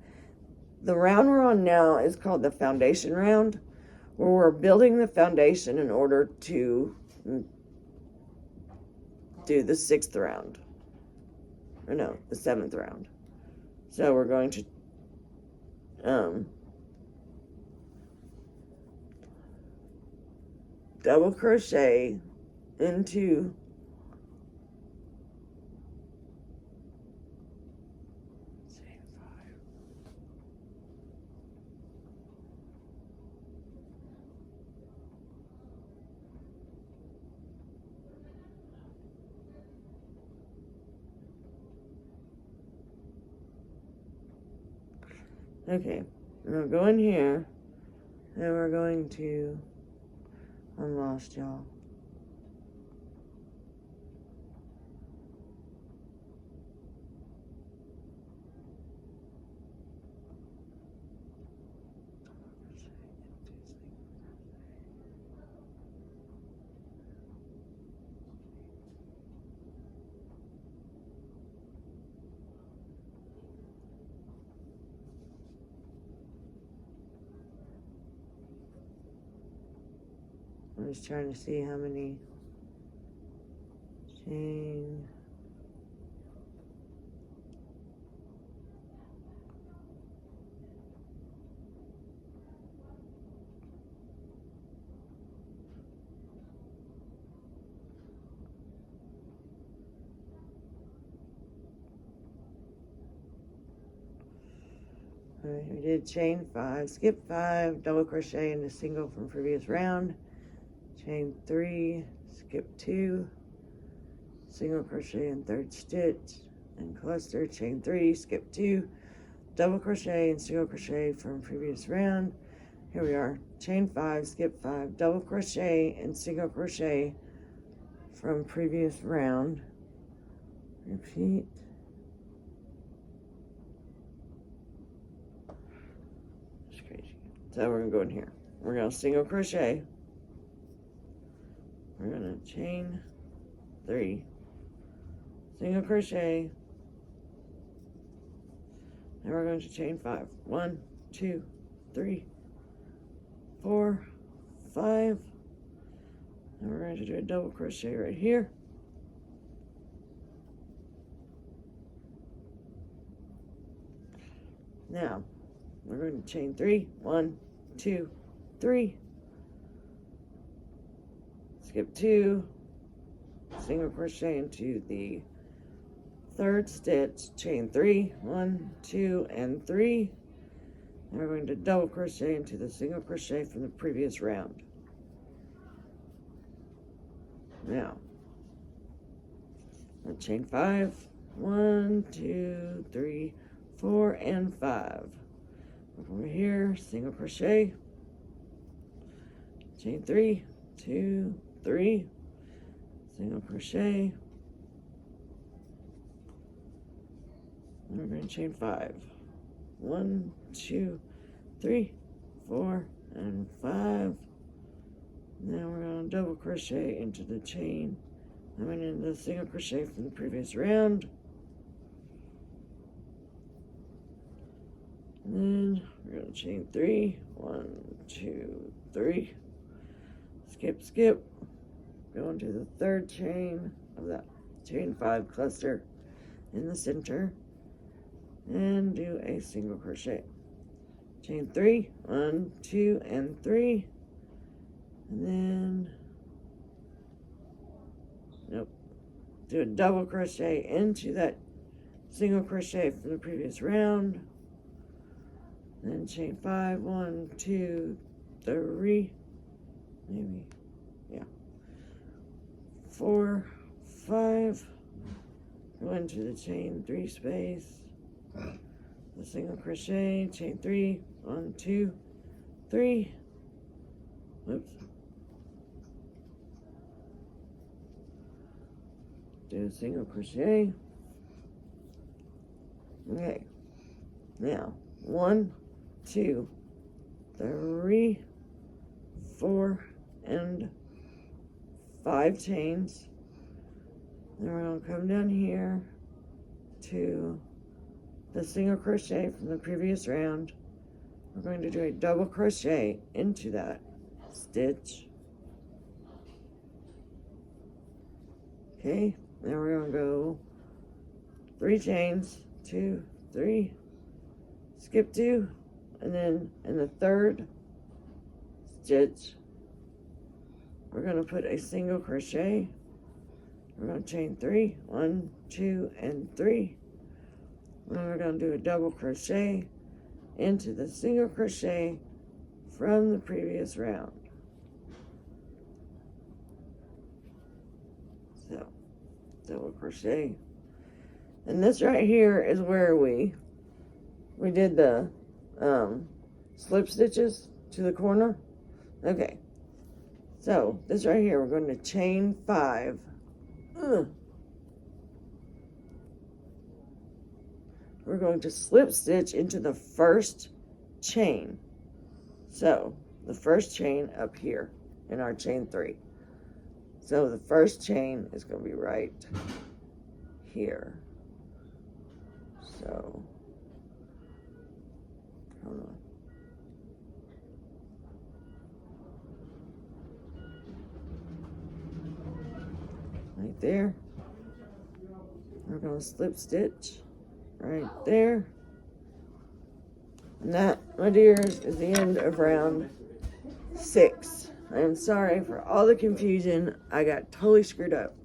The round we're on now is called the foundation round, where we're building the foundation in order to do the 6th round. Or no, the 7th round. So we're going to double crochet into okay, we're going to go in here, and we're going to, I'm lost, y'all. I'm just trying to see how many chain. Alright, we did chain 5, skip 5, double crochet into single from previous round. Chain 3, skip 2, single crochet in 3rd stitch, and cluster, chain 3, skip 2, double crochet and single crochet from previous round. Here we are, chain 5, skip 5, double crochet and single crochet from previous round. Repeat. It's crazy. So we're gonna go in here. We're gonna single crochet. We're gonna chain 3, single crochet, and we're going to chain 5. 1, 2, 3, 4, 5, and we're going to do a double crochet right here. Now we're going to chain 3. 1, 2, 3. Skip 2, single crochet into the 3rd stitch, chain 3, 1, 2, and 3, and we're going to double crochet into the single crochet from the previous round. Now, we'll chain 5, 1, 2, 3, 4, and 5. over here, single crochet, chain 3, 2, 3, single crochet, and we're going to chain 5. 1, 2, 3, 4, and 5. Now we're going to double crochet into the chain, in the single crochet from the previous round. And then we're going to chain 3, 1, 2, 3, skip, skip, go into the third chain of that chain 5 cluster in the center, and do a single crochet. Chain 3, 1, 2, and 3, and then, nope, do a double crochet into that single crochet from the previous round, then chain 5, 1, 2, 3, maybe, yeah, 4, 5, go into the chain 3 space, the single crochet, chain 3, 1, 2, 3, whoops, do a single crochet. Okay, now 1, 2, 3, 4, and 5 chains. Then we're going to come down here to the single crochet from the previous round. We're going to do a double crochet into that stitch. Okay, now we're going to go 3 chains, 2, 3, skip 2, and then in the third stitch we're going to put a single crochet. We're going to chain 3, 1, 2, and 3, and then we're going to do a double crochet into the single crochet from the previous round. So double crochet, and this right here is where we did the slip stitches to the corner. Okay, so this right here, we're going to chain 5. We're going to slip stitch into the first chain. So the first chain up here in our chain 3. So the first chain is going to be right here. So, hold on. Right there. We're going to slip stitch right there. And that, my dears, is the end of round 6. I am sorry for all the confusion. I got totally screwed up.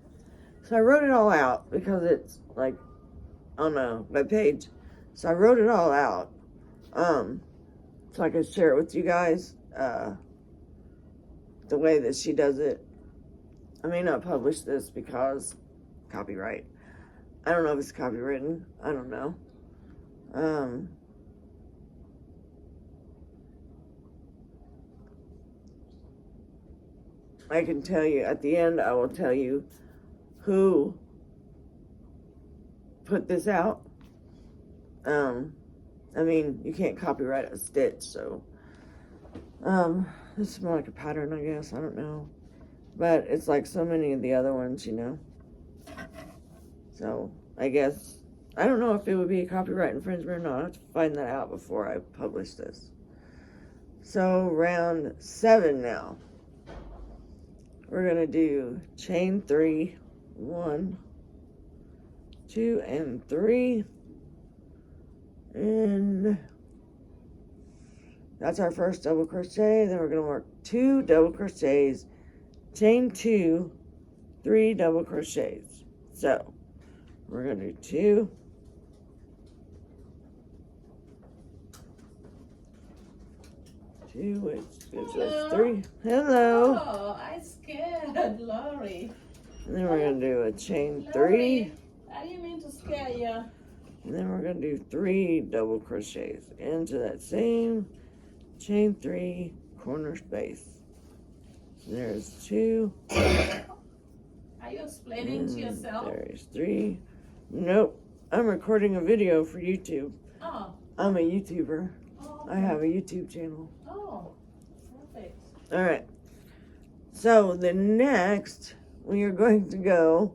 So I wrote it all out because it's like on a web page. So I wrote it all out so I could share it with you guys the way that she does it. I may not publish this because copyright. I don't know if it's copywritten. I don't know. I can tell you at the end, I will tell you who put this out. I mean, you can't copyright a stitch, so this is more like a pattern, I guess. I don't know. But it's like so many of the other ones, you know. So I guess, I don't know if it would be a copyright infringement or not. I have to find that out before I publish this. So round 7 now. We're going to do chain 3, 1, 2, and 3. And that's our first double crochet. Then we're going to work 2 double crochets, chain 2, 3 double crochets. So we're going to do 2, 2, which gives us 3. Hello. Oh, I scared Lori. And then we're going to do a chain 3. I didn't mean to scare you. And then we're going to do 3 double crochets into that same chain 3 corner space. So there's 2. Are you explaining to yourself? There's 3. Nope. I'm recording a video for YouTube. Oh. I'm a YouTuber. Oh, I have a YouTube channel. Oh, perfect. All right. So the next, we are going to go,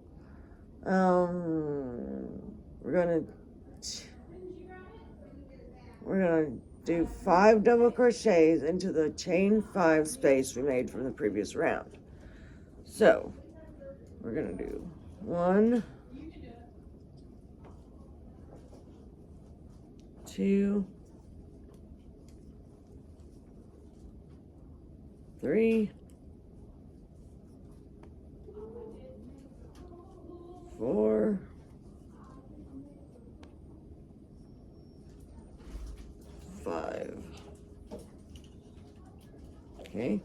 we're going to do 5 double crochets into the chain 5 space we made from the previous round. So we're going to do 1, 2, 3, 4, 5. Okay.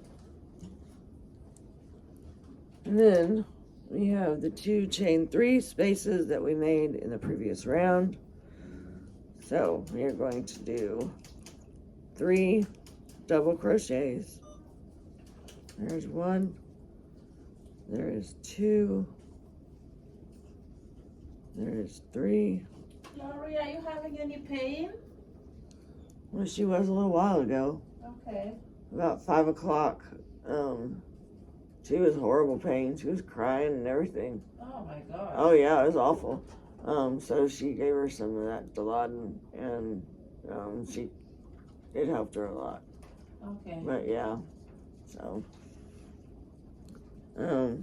And then we have the 2 chain 3 spaces that we made in the previous round. So we are going to do 3 double crochets. There's 1, there is 2, there is 3. Lori, are you having any pain? Well, she was a little while ago, Okay. about 5 o'clock. She was horrible pain. She was crying and everything. Oh my God. Oh yeah, it was awful. So she gave her some of that Dilaudid, and it helped her a lot. Okay. But yeah, so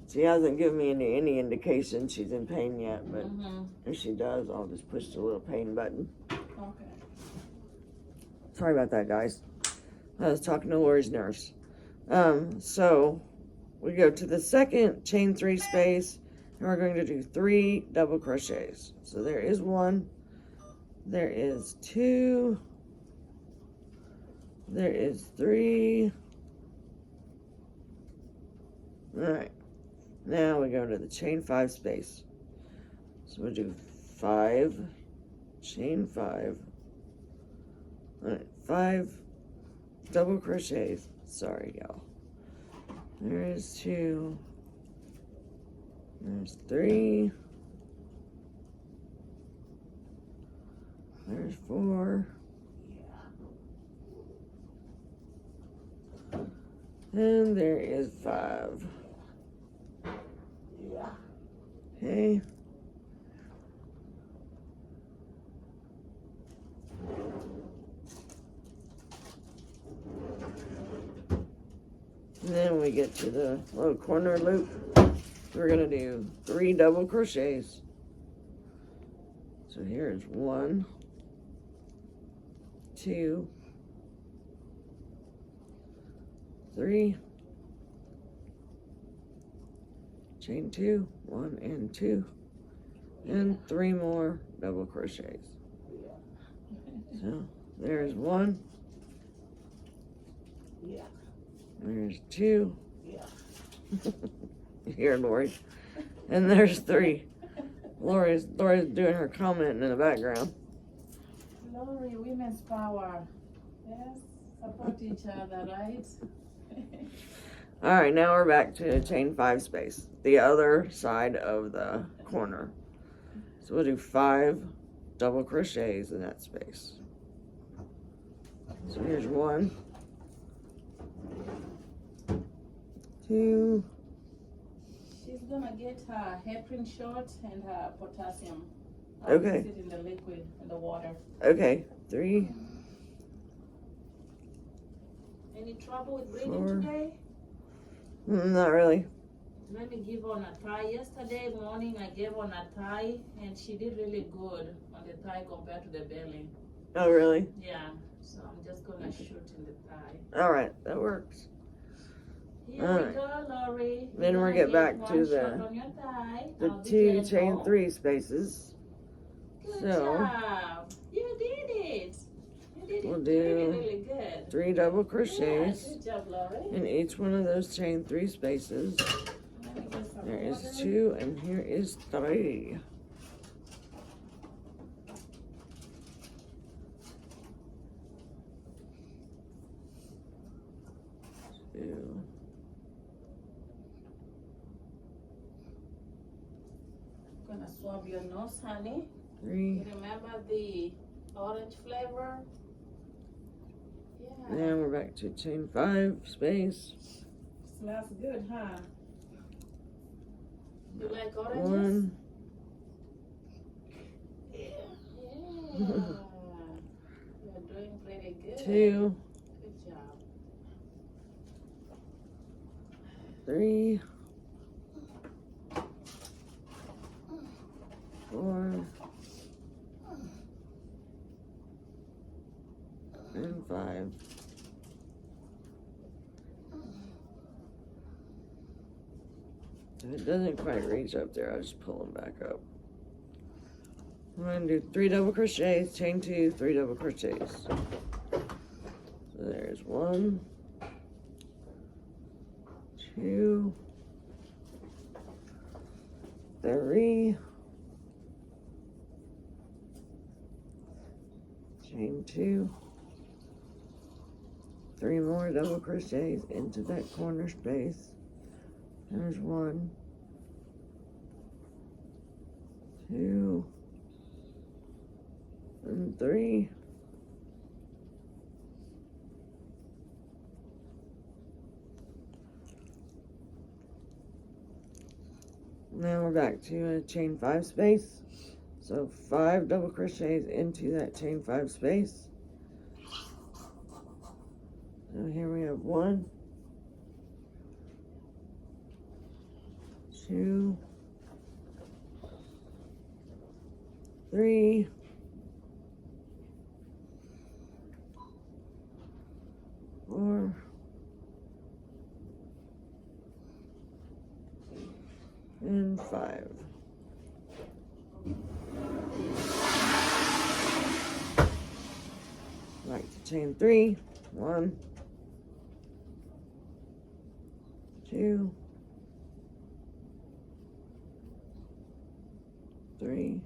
she hasn't given me any indication she's in pain yet. But if she does, I'll just push the little pain button. Okay. Sorry about that, guys. I was talking to Lori's nurse. So we go to the second chain 3 space, and we're going to do 3 double crochets. So there is 1, there is 2, there is 3. All right, now we go to the chain 5 space. So we'll do 5, chain 5. All right, 5 double crochets. Sorry, y'all. There is 2. There's 3. There's 4. And there is 5. Okay. And then we get to the little corner loop. We're going to do 3 double crochets. So here's 1, 2, 3, chain 2, 1 and 2, and 3 more double crochets. So there's 1. There's 2. Here, Lori. And there's 3. Lori's doing her comment in the background. Lori, women's power. Yes, support each other, right? All right, now we're back to chain 5 space, the other side of the corner. So we'll do 5 double crochets in that space. So here's 1, 2. She's gonna get her heparin shot and her potassium. Okay. Put it in the liquid, in the water. Okay, 3. Any trouble with breathing 4. today? Not really. Let me give on a thigh. Yesterday morning I gave on a thigh and she did really good on the thigh compared to the belly. Oh, really? Yeah, so I'm just gonna shoot in the thigh. All right, that works. Here All we right. go, Lori. Then You're we'll gonna get back one to shot on your thigh. the I'll be 2 gentle. chain 3 spaces. Good So job. You did it. You did we'll it do really, really good. 3 double Yeah, crochets good job, Lori. in each one of those chain 3 spaces. Let me get some There is water. 2 and here is 3. 2, Gonna swab your nose, honey. 3. Remember the orange flavor? Yeah. Now we're back to chain 5 space. Smells good, huh? You like oranges? 1, Yeah. You're doing pretty good. 2, Good job. 3, 4, and 5. If it doesn't quite reach up there, I'll just pull them back up. I'm going to do 3 double crochets, chain 2, 3 double crochets. So there's 1, 2, 3, chain 2, 3 more double crochets into that corner space. There's 1, 2, and 3. Now we're back to a chain 5 space. So 5 double crochets into that chain 5 space. So here we have 1, 2, 3, 4, and 5. Back to chain 3. 1, 2, 3,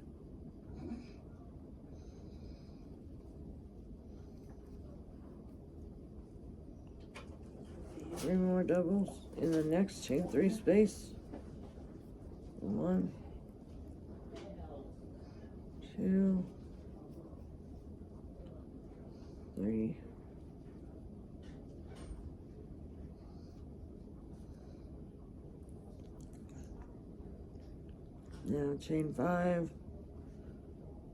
3 more doubles in the next chain 3 space. 1, 2, 3, 4. Now chain 5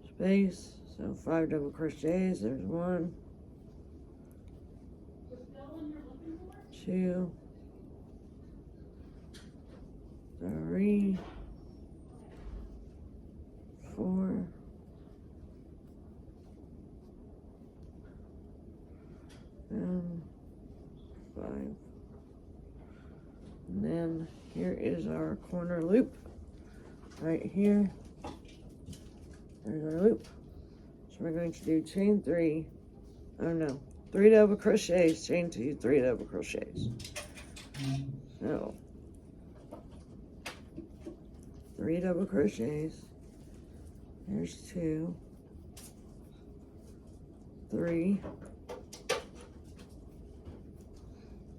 space, so 5 double crochets. There's 1, 2, 3, 4, and 5. And then here is our corner loop. Right here, there's our loop. So we're going to do chain 3, oh no, 3 double crochets, chain 2, 3 double crochets. So 3 double crochets, there's 2, 3,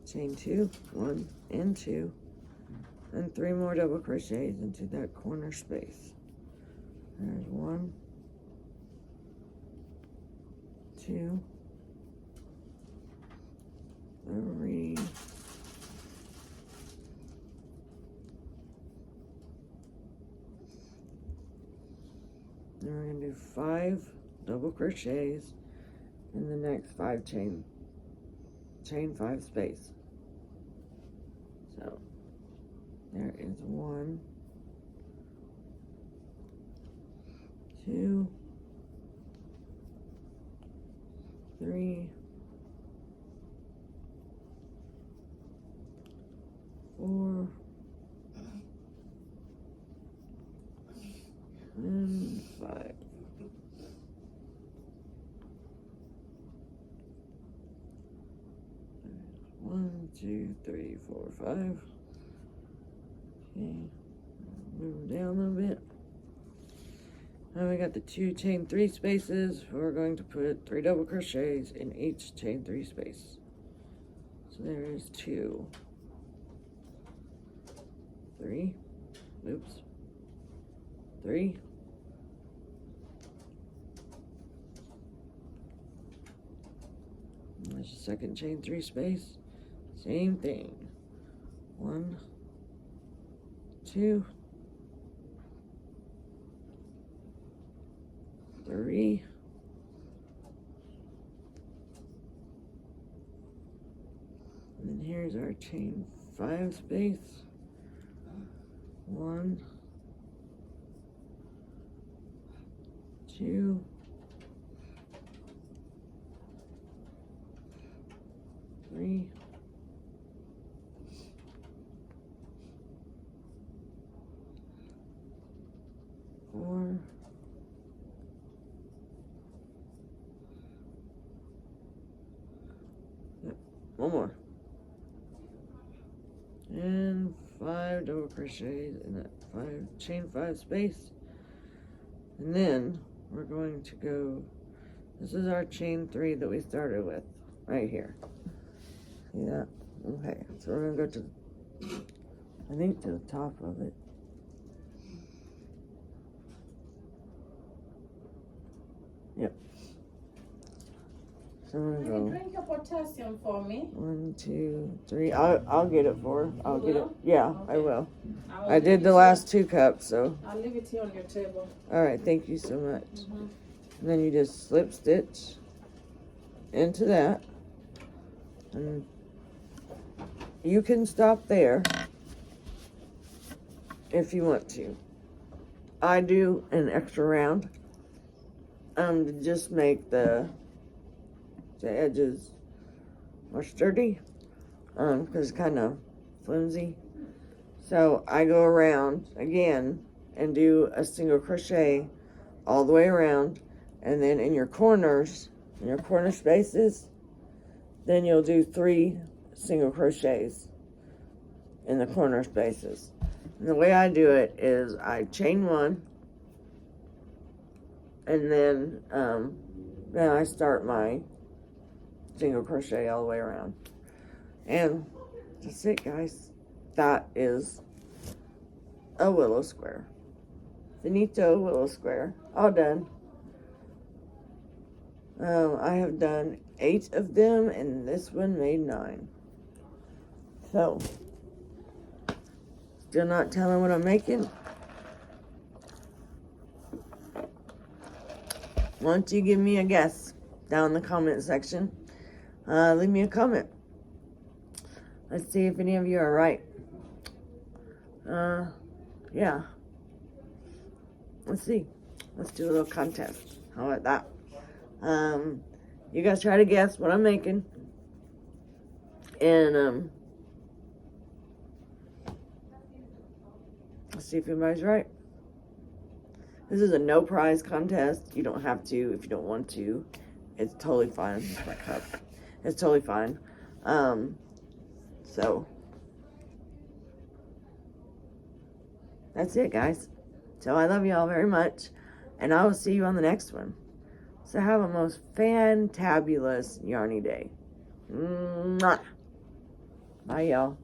chain 2, 1 and 2, and 3 more double crochets into that corner space. There's 1, 2, 3, 5 double crochets in the next 5 chain 5 space. So there is 1, 2, 3, 4, and 5. One, 2, 3, 4, 5. Okay, move down a little bit. Now we got the 2 chain 3 spaces. We're going to put 3 double crochets in each chain 3 space. So there's 2, 3, oops, 3, and there's a second chain 3 space, same thing, 1, 2, 3, and then here's our chain 5 space, 1, 2, 3, 4, 1 more, and 5 double crochets in that chain 5 space, and then we're going to go, this is our chain 3 that we started with right here. See that? Okay, so we're gonna go to, I think, to the top of it. Yep. So we're gonna go Drink your potassium for me. 1, 2, 3. I'll get it for her. I'll get it. will? Yeah, I Okay. will. will I did the last 2 cups, so. I'll leave it here on your table. All right, thank you so much. And then you just slip stitch into that, and you can stop there if you want to. I do an extra round to just make the edges more sturdy, because it's kind of flimsy. So I go around again and do a single crochet all the way around, and then in your corners, in your corner spaces, then you'll do 3 single crochets in the corner spaces. And the way I do it is I chain 1, and then I start my single crochet all the way around. And that's it, guys. That is a willow square. Finito willow square. All done. I have done 8 of them, and this one made 9. So, still not telling what I'm making? Why don't you give me a guess down in the comment section? Leave me a comment. Let's see if any of you are right. Yeah. Let's see. Let's do a little contest. How about that? You guys try to guess what I'm making. And, let's see if anybody's right. This is a no prize contest. You don't have to if you don't want to. It's totally fine. It's my cup. It's totally fine. So that's it, guys. So I love you all very much, and I will see you on the next one. So have a most fantabulous yarny day. Mwah. Bye, y'all.